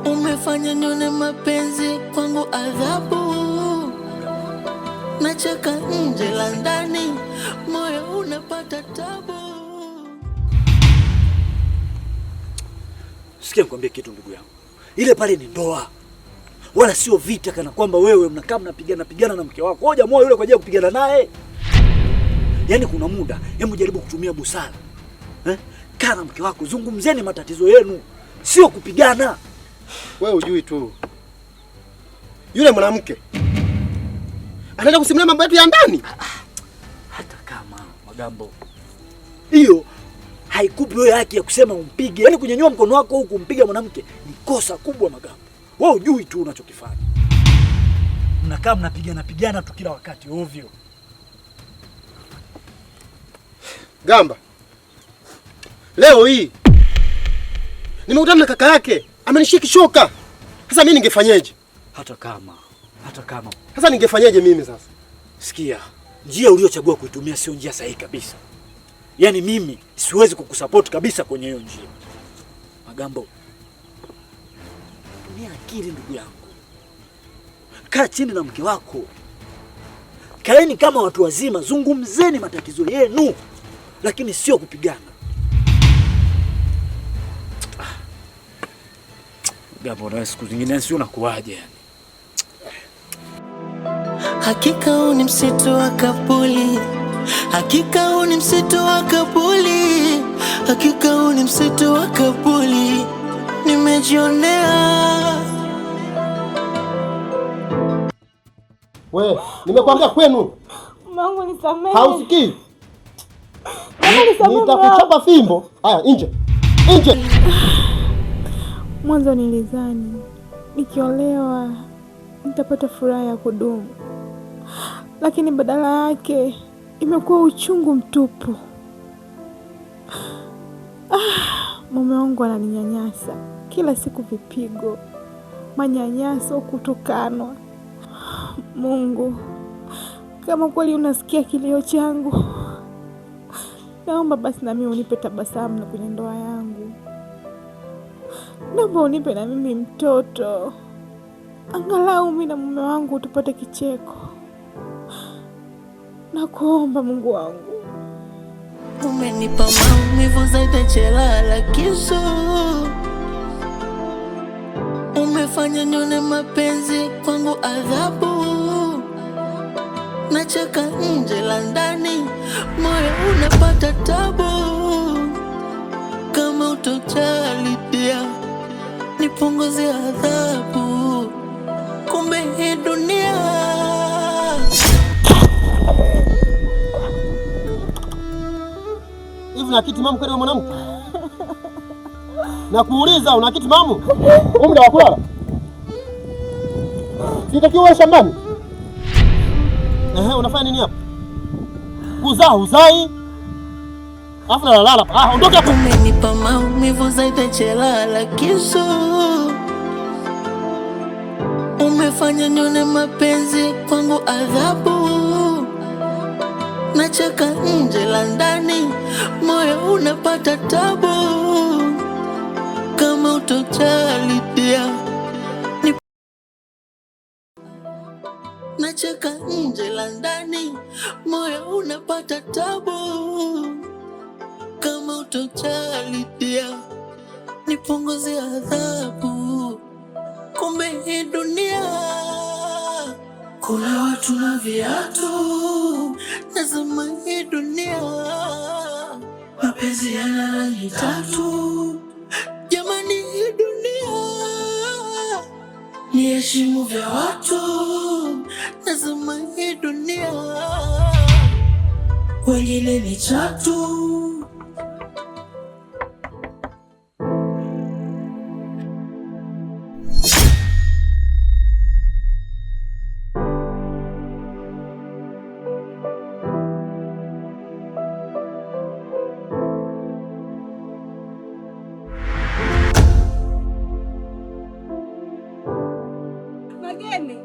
Umefanya nione mapenzi kwangu adhabu. Nacheka nje la ndani, moyo unapata tabu. Sikia nikwambie kitu ndugu yangu. Ile pale ni ndoa. Wala sio vita kana kwamba wewe mnakaa mnapigana na mke wako. Hoja moyo yule kwa ajili ya kupigana naye. Yaani kuna muda, hebu jaribu kutumia busara. Kaa na mke wako, zungumzeni matatizo yenu, sio kupigana. Wewe hujui tu. Yule mwanamke anaenda kusimulia mambo yetu ya ndani. Hata kama Magambo, hiyo haikupi wewe haki ya kusema umpige. Yaani kunyanyua mkono wako huku kumpiga mwanamke ni kosa kubwa Magambo. Wewe hujui tu unachokifanya. Mnakaa mnapigana tu kila wakati ovyo. Gamba. Leo hii nimekutana na kaka yake, amenishika shoka. Sasa mimi ningefanyaje? Hata kama. Sasa ningefanyaje mimi sasa? Sikia, njia uliochagua kuitumia sio njia sahihi kabisa. Yaani mimi siwezi kukusupport kabisa kwenye hiyo njia. Magambo, tumia akili ndugu yangu. Kaa chini na mke wako. Kaeni kama watu wazima, zungumzeni matatizo yenu, lakini sio kupigana. Magambo, na siku zingine sio unakuaje yani. Hakika huu ni msitu wa Kabuli. Hakika huu ni msitu wa Kabuli. Hakika huu ni msitu wa Kabuli. Nimejionea. Wewe, nimekwambia kwenu. Mungu nisamehe. Hausikii? Nitakuchapa fimbo. Haya, nje. Mwanzo nilidhani nikiolewa nitapata furaha ya kudumu, lakini badala yake imekuwa uchungu mtupu. Mume wangu ananinyanyasa, kila siku vipigo, manyanyaso, kutukanwa. Mungu, kama kweli unasikia kilio changu, naomba basi na mimi unipe tabasamu kwenye ndoa yangu. Naomba unipe na mimi mtoto, angalau mimi na mume wangu tupate kicheko. Nakuomba Mungu wangu. Umenipa maumivu zaidi chelala kisu, umefanya nione mapenzi kwangu adhabu. Nacheka nje la ndani, moyo unapata tabu. Kama utojali pia nipunguzie adhabu, kumbe hii dunia. Hivi una kiti mamu kweli wewe mwanamke? Nakuuliza una kiti mamu? Muda wa kulala. Sitakiwa wewe shambani. Unafanya nini hapa? Kuzaa uzai? Afu nalala. Ondoka hapo. Umenipa maumivu zaidi chelala kisu, umefanya nione mapenzi kwangu adhabu. Nacheka nje la ndani, moyo unapata tabu. Kama utojali pia nacheka nje la ndani, moyo unapata tabu. Kama utojali pia nipunguzie adhabu, kumbe hii dunia. Kuna watu na viatu, nasema hii dunia. Mapenzi yana rangi tatu, jamani hii dunia. Niheshimu vya watu, nasema hii dunia. Wengine ni chatu. Mageme.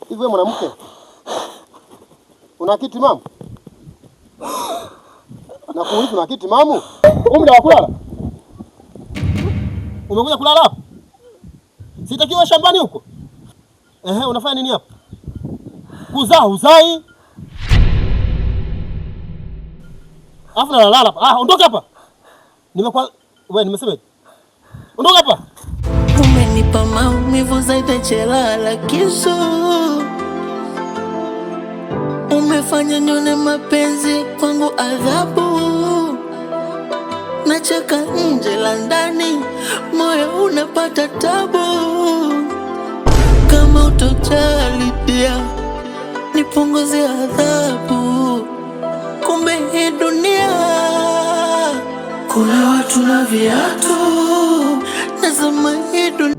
Hivi wewe mwanamke, una kiti mamu? Nakuuliza una kiti mamu? Muda wa kulala. Umekuja kulala hapa? Sitakiwa shambani huko. Unafanya nini hapa? Kuzaa uzai? Afu nalala hapa. Ondoka hapa. Wewe nimesemaje? Ondoka hapa. Umenipa maumivu zaidi chelala kisu, umefanya nione mapenzi kwangu adhabu. Nacheka nje la ndani, moyo unapata tabu. Kama utojali pia nipunguzie adhabu, kumbe hii dunia. Kuna watu na viatu, nasema hii dunia.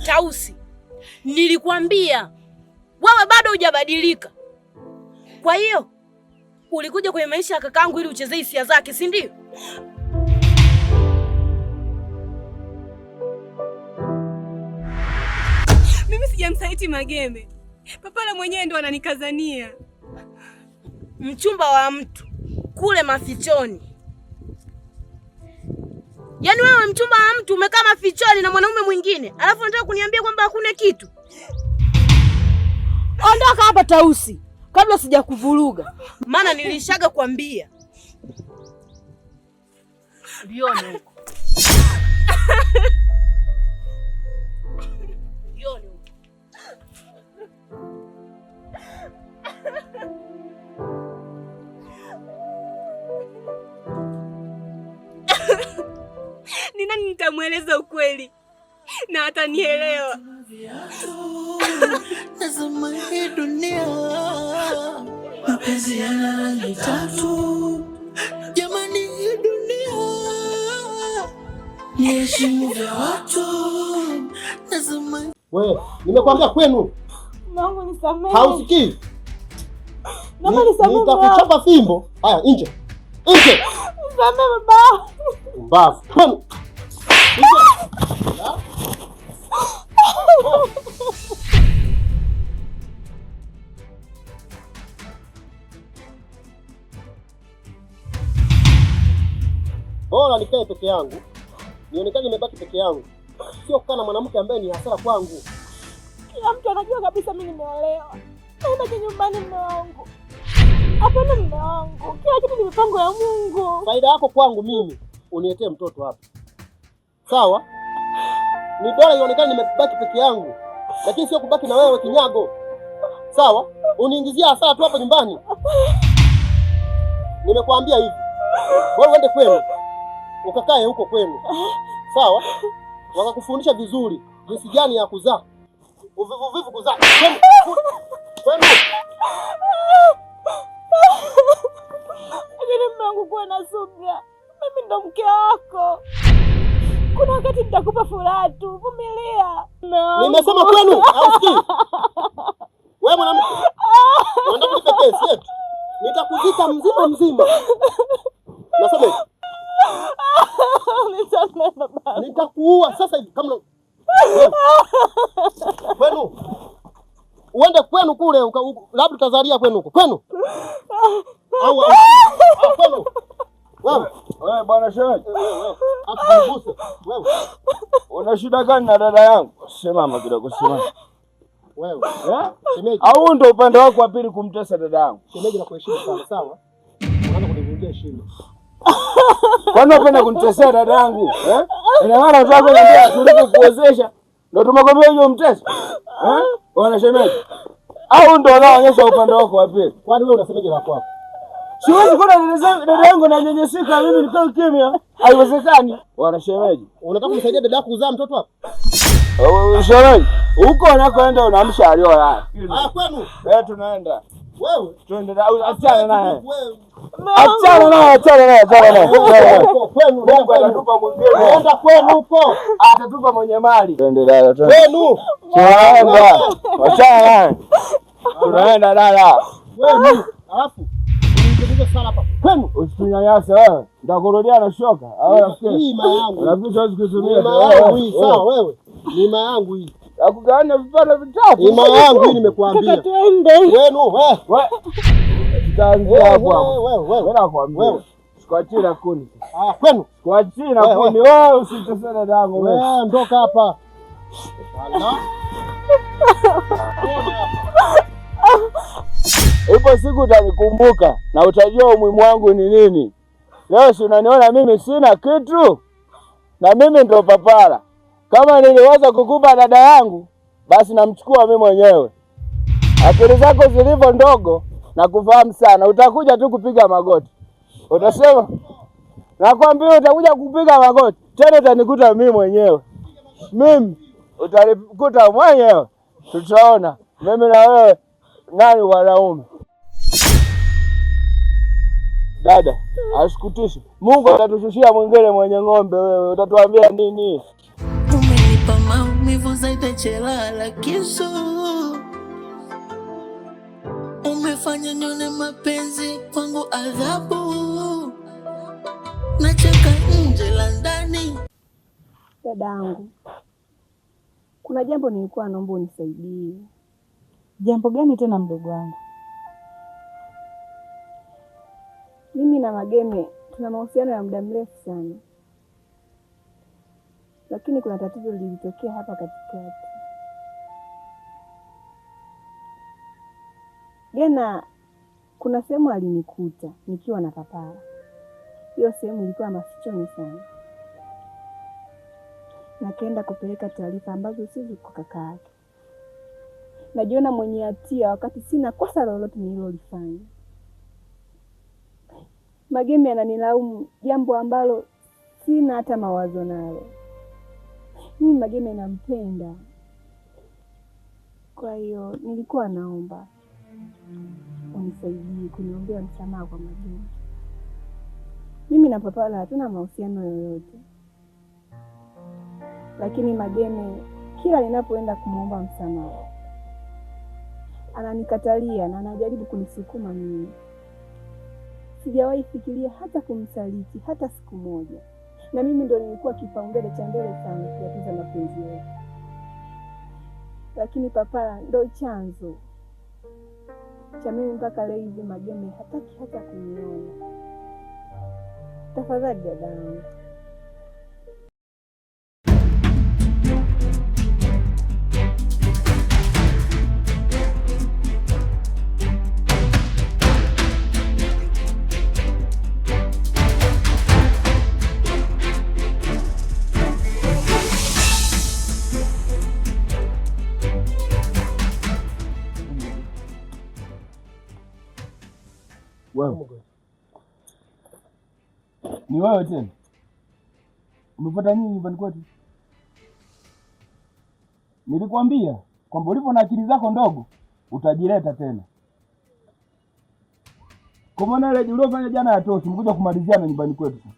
Tausi, nilikwambia wewe bado hujabadilika. Kwa hiyo ulikuja kwenye maisha ya kakaangu ili uchezee hisia zake, si ndio? sijamsaliti Mageme. Papala mwenyewe ndo ananikazania. Mchumba wa mtu kule mafichoni. Yaani wewe mchumba wa mtu umekaa mafichoni na mwanaume mwingine, alafu unataka kuniambia kwamba hakuna kitu? Ondoka hapa Tausi, kabla sijakuvuruga. Maana nilishaga kwambia. Lione huko. Lione huko. Ni nani nitamweleza ukweli na atanielewa? Nazama hii dunia, mapenzi yana rangi tatu. Jamani, hii dunia niheshimu vya watu. Nazama. Wewe, nimekwambia kwenu. Mungu nisamehe. Hausikii? Naomba nisamehe. Nitakuchapa fimbo. Haya, nje. Nje. Nisamehe baba. Mbavu. Kwenu. Bora nikae peke yangu, nionekane nimebaki peke yangu, sio kukaa na mwanamke ambaye ni hasara kwangu. Kila mtu anajua kabisa mimi nimeolewa. Naenda nyumbani mume wangu. Hapana mume wangu, kila kitu ni mipango ya Mungu. Faida yako kwangu mimi, uniletee mtoto hapa. Sawa? Ni bora ionekane nimebaki peke yangu, lakini sio kubaki na wewe kinyago. Sawa? Uniingizia hasara tu hapa nyumbani. Nimekuambia hivi. Wewe uende kwenu. Ukakae huko kwenu. Sawa? Wakakufundisha vizuri jinsi gani ya kuzaa. Uvivu kuzaa. Kwenu. Lakini mume wangu, kuwa na subira. Mimi ndo mke wako. Kuna wakati nitakupa furaha tu. Vumilia. Nimesema kwenu, hausikii? Wewe mwanamke. Unaenda kulipa kesi yetu. Nitakuzika mzima. Nasema hivi. Nisamehe baba. Nitakuua sasa hivi kama kwenu. Uende kwenu kule, labda utazalia kwenu huko. Kwenu. Au kwenu. Wewe bwana shemeji. Akuguse. Wewe. Una shida gani na dada yangu? Simama kidogo, simama. Wewe. Shemeji. Au ndo upande wako wa pili kumtesa dada yangu? Shemeji na kuheshimu sana, sawa? Unaanza kunivunjia heshima. Kwani unapenda kunitesea dada yangu? Ina maana unataka kuniambia tulikuwezesha ndio tumekwambia hiyo mtesa? Bwana shemeji. Au ndo unaonyesha upande wako wa pili? Kwani wewe unasemaje la kwako? Siwezi kuna dada yangu na nyenyesika mimi nikae kimya. Haiwezekani. Bwana shemeji. Unataka kumsaidia dada yako kuzaa mtoto hapa? Shemeji, huko unakoenda unaamsha aliyolala. Kwenu. Tunaenda. Wewe, twende achana naye. Achana naye. Kwenu Mungu atatupa mwingine. Nenda kwenu huko. Atatupa mwenye mali. Twende dada, twende. Kwenu. Tunaenda. Achana naye. Tunaenda dada. Kwenu. Alafu uniingize sana hapa. Kwenu. Usitunyanyase wewe. Nitakurudia na shoka. Hii mama yangu. Rafiki siwezi kutumia. Mama yangu hii, sawa wewe. Ni mama yangu hii. Nakugawanya vipande vitatu. Ni mama yangu hii nimekuambia. Kwenu wewe. Tutaanzia hapo. Wewe nakwambia. Sikuachii na kuni. Kwenu. Sikuachii na kuni. Wewe usitesane dada yangu. Wewe ondoka hapa. Ipo siku utanikumbuka na utajua umuhimu wangu ni nini. Leo si unaniona mimi sina kitu? Na mimi ndo papara. Kama niliweza kukupa dada yangu, basi namchukua mimi mwenyewe. Akili zako zilivyo ndogo na kufahamu sana, utakuja tu kupiga magoti. Utasema, nakwambia utakuja kupiga magoti, tena utanikuta mimi mwenyewe. Mimi utanikuta mwenyewe. Tutaona mimi na wewe nani wanaume. Dada, asikutishe. Mungu atatushushia mwingine mwenye ng'ombe wewe. Utatuambia nini? Umenipa maumivu zaidi chelala kisu. Umefanya nione mapenzi kwangu adhabu. Nacheka nje la ndani. Dadangu, kuna jambo nilikuwa naomba unisaidie. Jambo gani tena mdogo wangu? Mimi na Mageme tuna mahusiano ya muda mrefu sana, lakini kuna tatizo lilitokea hapa katikati. Jana kuna sehemu alinikuta nikiwa na papara. Hiyo sehemu ilikuwa mafichoni sana. Na kaenda kupeleka taarifa ambazo sizo kwa kaka yake. Najiona mwenye hatia wakati sina kosa lolote nililolifanya. Mageme ananilaumu jambo ambalo sina hata mawazo nalo. Mimi Mageme nampenda. Kwa hiyo nilikuwa naomba unisaidie kuniombea msamaha kwa Mageme. Mimi na papara hatuna mahusiano yoyote. Lakini Mageme kila ninapoenda kumuomba msamaha ananikatalia na anajaribu kunisukuma mimi. Sijawahi fikiria hata kumsaliti hata siku moja. Na mimi ndo nilikuwa kipaumbele cha mbele sana kuyatuza mapenzi yetu. Lakini papara ndo chanzo cha mimi mpaka leo hivi Mageme hataki hata kuniona. Tafadhali dadangu. Wewe. Ni wewe tena? Umepata nini nyumbani kwetu? Nilikwambia kwamba ulipo na akili zako ndogo utajileta tena. Kwa maana ile uliofanya jana yatoshi, mkuja kumaliziana nyumbani kwetu.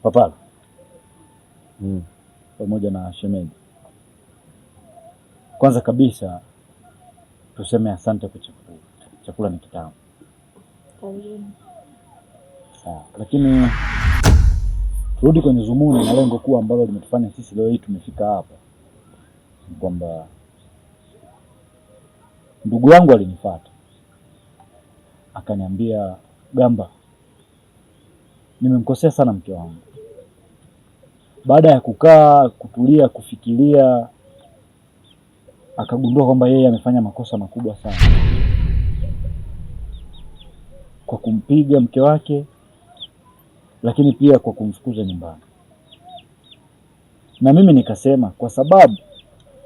Papara pamoja na shemeji, kwanza kabisa tuseme asante kwa chakula. Chakula ni kitamu. Sawa, lakini turudi kwenye zumuni na lengo kuu ambalo limetufanya sisi leo hii tumefika hapa, kwamba ndugu yangu alinifuata akaniambia, Gamba, nimemkosea sana mke wangu. Baada ya kukaa kutulia kufikiria, akagundua kwamba yeye amefanya makosa makubwa sana kwa kumpiga mke wake, lakini pia kwa kumfukuza nyumbani. Na mimi nikasema, kwa sababu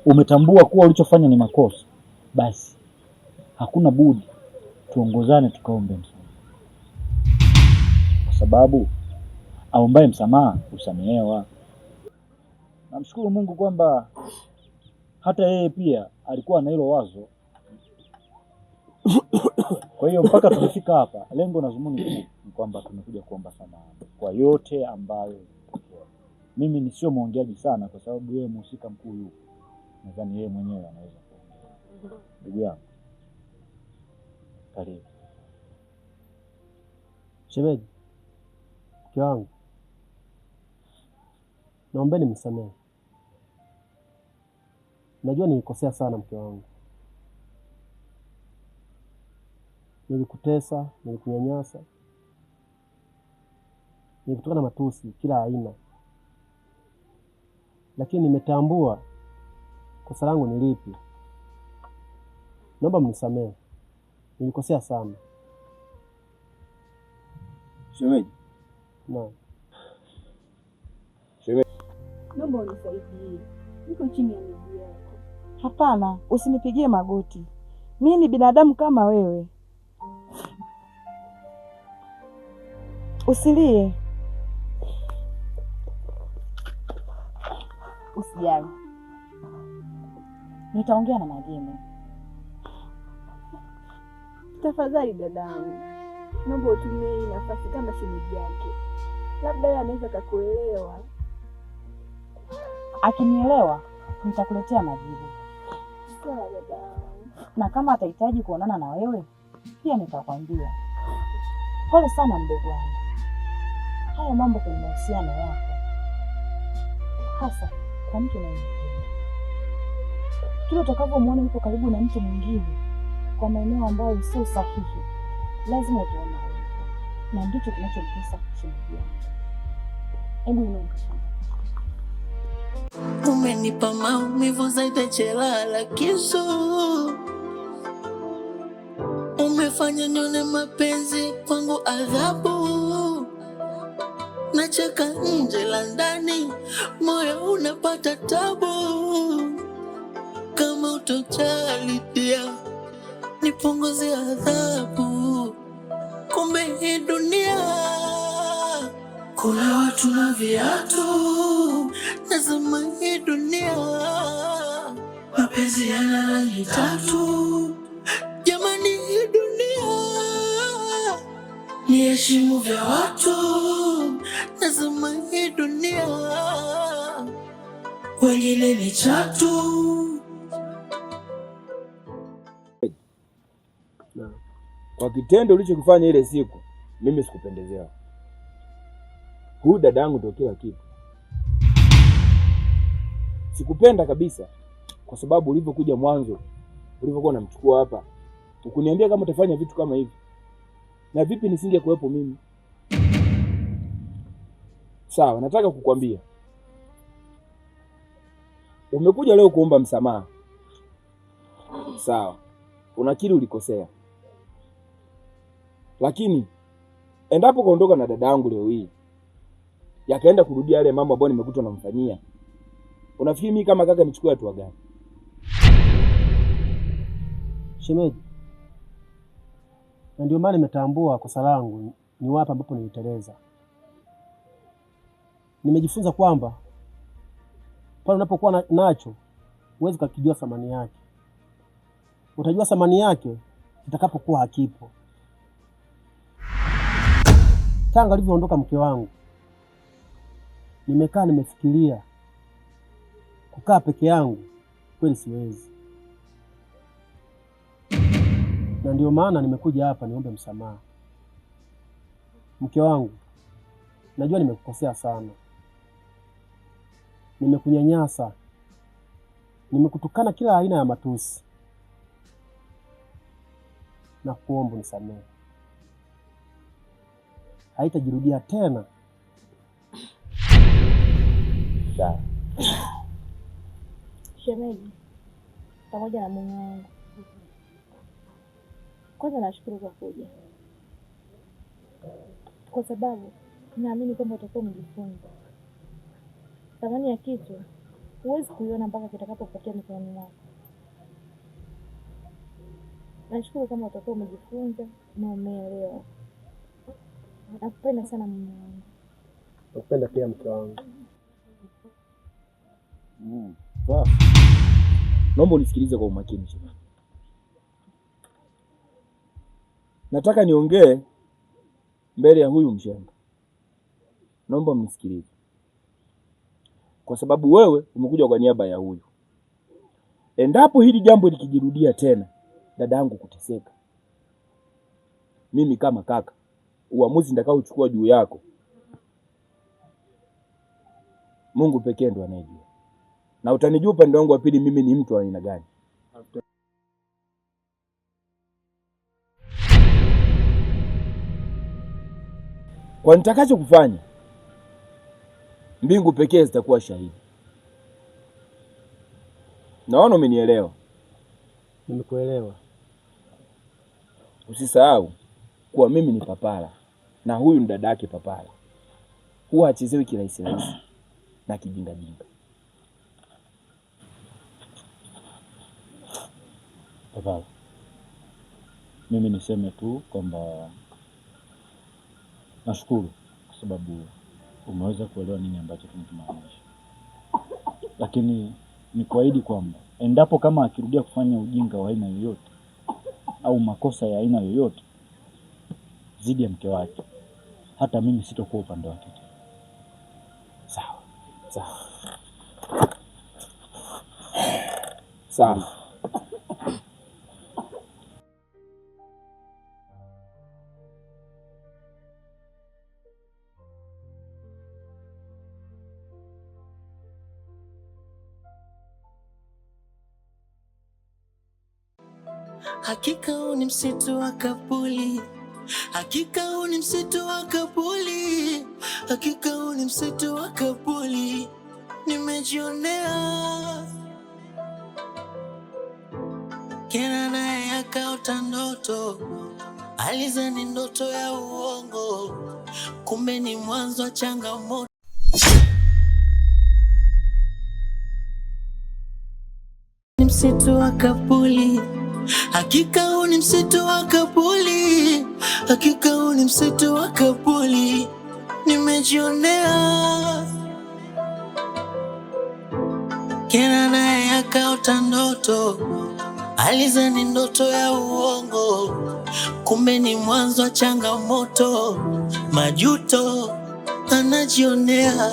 umetambua kuwa ulichofanya ni makosa, basi hakuna budi tuongozane tukaombe msamaha, kwa sababu aombaye msamaha husamehewa. Namshukuru Mungu kwamba hata yeye pia alikuwa na hilo wazo. Kwa hiyo mpaka tumefika hapa, lengo na dhumuni ni kwamba tumekuja kuomba samaha kwa yote ambayo mimi ni sio muongeaji sana, kwa sababu yeye mhusika mkuu yupo. Nadhani yeye mwenyewe anaweza kuongea. Ndugu yangu, karibu. Shemeji, mke wangu, naombeni msamehe. Najua nilikosea sana mke wangu. Nilikutesa, nilikunyanyasa, nilikutoka na matusi kila aina. Lakini nimetambua kosa langu ni lipi. Naomba mnisamehe. Nilikosea sana. Shemeji. Naam. Shemeji. Naomba unisaidie. Niko chini ya miguu yako. Hapana, usinipigie magoti. Mimi ni binadamu kama wewe. Usilie. Usijali. Nitaongea na Mageme. Tafadhali dadangu, naomba utumie hii nafasi kama shemeji yake, labda yeye anaweza kakuelewa. Akinielewa nitakuletea majibu. Sawa dadangu. Na kama atahitaji kuonana na wewe pia nitakwambia. Pole sana mdogo wangu, haya mambo kwenye mahusiano yako, hasa kwa mtu unayempenda, kile utakavyomwona yuko karibu na mtu mwingine kwa maeneo ambayo sio sahihi, lazima utaona hivyo, na ndicho kinachomtesa shemeji yangu. Hebu inuka. Umenipa maumivu zaidi chelala kisu, umefanya nione mapenzi kwangu adhabu, nacheka nje la ndani, moyo unapata tabu. Kama utojali dia nipunguze adhabu, kumbe hii dunia kuna watu na viatu. Nasema hii dunia mapenzi yana rangi tatu. Jamani, hii dunia ni heshimu vya watu. Nasema hii dunia wengine ni chatu. Kwa kitendo ulichokifanya ile siku, mimi sikupendezea. Huyu dada yangu ndio kila kitu. Sikupenda kabisa, kwa sababu ulipokuja mwanzo, ulipokuwa unamchukua hapa, ukuniambia kama utafanya vitu kama hivi. Na vipi nisingekuwepo mimi? Sawa, nataka kukwambia. Umekuja leo kuomba msamaha. Sawa. Unakiri ulikosea. Lakini endapo kaondoka na dada yangu leo hii, yakaenda kurudia yale mambo ambayo nimekuta namfanyia, unafikiri mimi kama kaka nichukue hatua gani? Shemeji, na ndio maana nimetambua kosa langu ni wapi ambapo niliteleza. Nimejifunza kwamba pale unapokuwa nacho huwezi kukijua thamani yake. Utajua thamani yake kitakapokuwa hakipo. Tangu alivyoondoka mke wangu, nimekaa nimefikiria, kukaa peke yangu kweli siwezi. Na ndio maana nimekuja hapa niombe msamaha. Mke wangu, najua nimekukosea sana, nimekunyanyasa, nimekutukana kila aina ya matusi, na kuomba unisamehe. Haitajirudia tena. Sawa. Shemeji, pamoja na mume wangu, kwanza nashukuru kwa kuja, kwa sababu naamini kwamba utakuwa umejifunza. Thamani ya kitu huwezi kuiona mpaka kitakapopotea mikononi mwako. Nashukuru kama utakuwa umejifunza na umeelewa. Nakupenda sana mume wangu. Nakupenda pia mke wangu. Sawa. Naomba unisikilize kwa umakini sana. Nataka niongee mbele ya huyu mshenga. Naomba mnisikilize. Kwa sababu wewe umekuja kwa niaba ya huyu. Endapo hili jambo likijirudia tena, dada yangu kuteseka, mimi kama kaka, uamuzi nitakao uchukua juu yako, Mungu pekee ndo anayejua. Na utanijua upande wangu wa pili mimi ni mtu wa aina gani. Kwa nitakacho kufanya, mbingu pekee zitakuwa shahidi. Naona umenielewa. Nimekuelewa. Usisahau kuwa mimi ni Papala na huyu ni dada yake Papala. Huwa hachezewi kirahisi rahisi na kijinga jinga. Papala, mimi niseme tu kwamba nashukuru kwa sababu umeweza kuelewa nini ambacho tunakimaanisha. Lakini ni kuahidi kwamba endapo kama akirudia kufanya ujinga wa aina yoyote, au makosa ya aina yoyote dhidi ya mke wake, hata mimi sitokuwa upande wake. Sawa. Sawa. Sawa. Hakika huu ni msitu wa Kapuli, hakika huu ni msitu wa Kapuli, hakika huu ni msitu wa Kapuli. Nimejionea Kena naye akaota ndoto, alizani ndoto ya uongo, kumbe ni mwanzo wa changamoto. Ni msitu wa Kapuli, hakika huu ni msitu wa Kapuli, hakika huu ni msitu wa Kapuli. Nimejionea Kena naye akaota ndoto, alizani ndoto ya uongo, kumbe ni mwanzo wa changamoto. Majuto anajionea.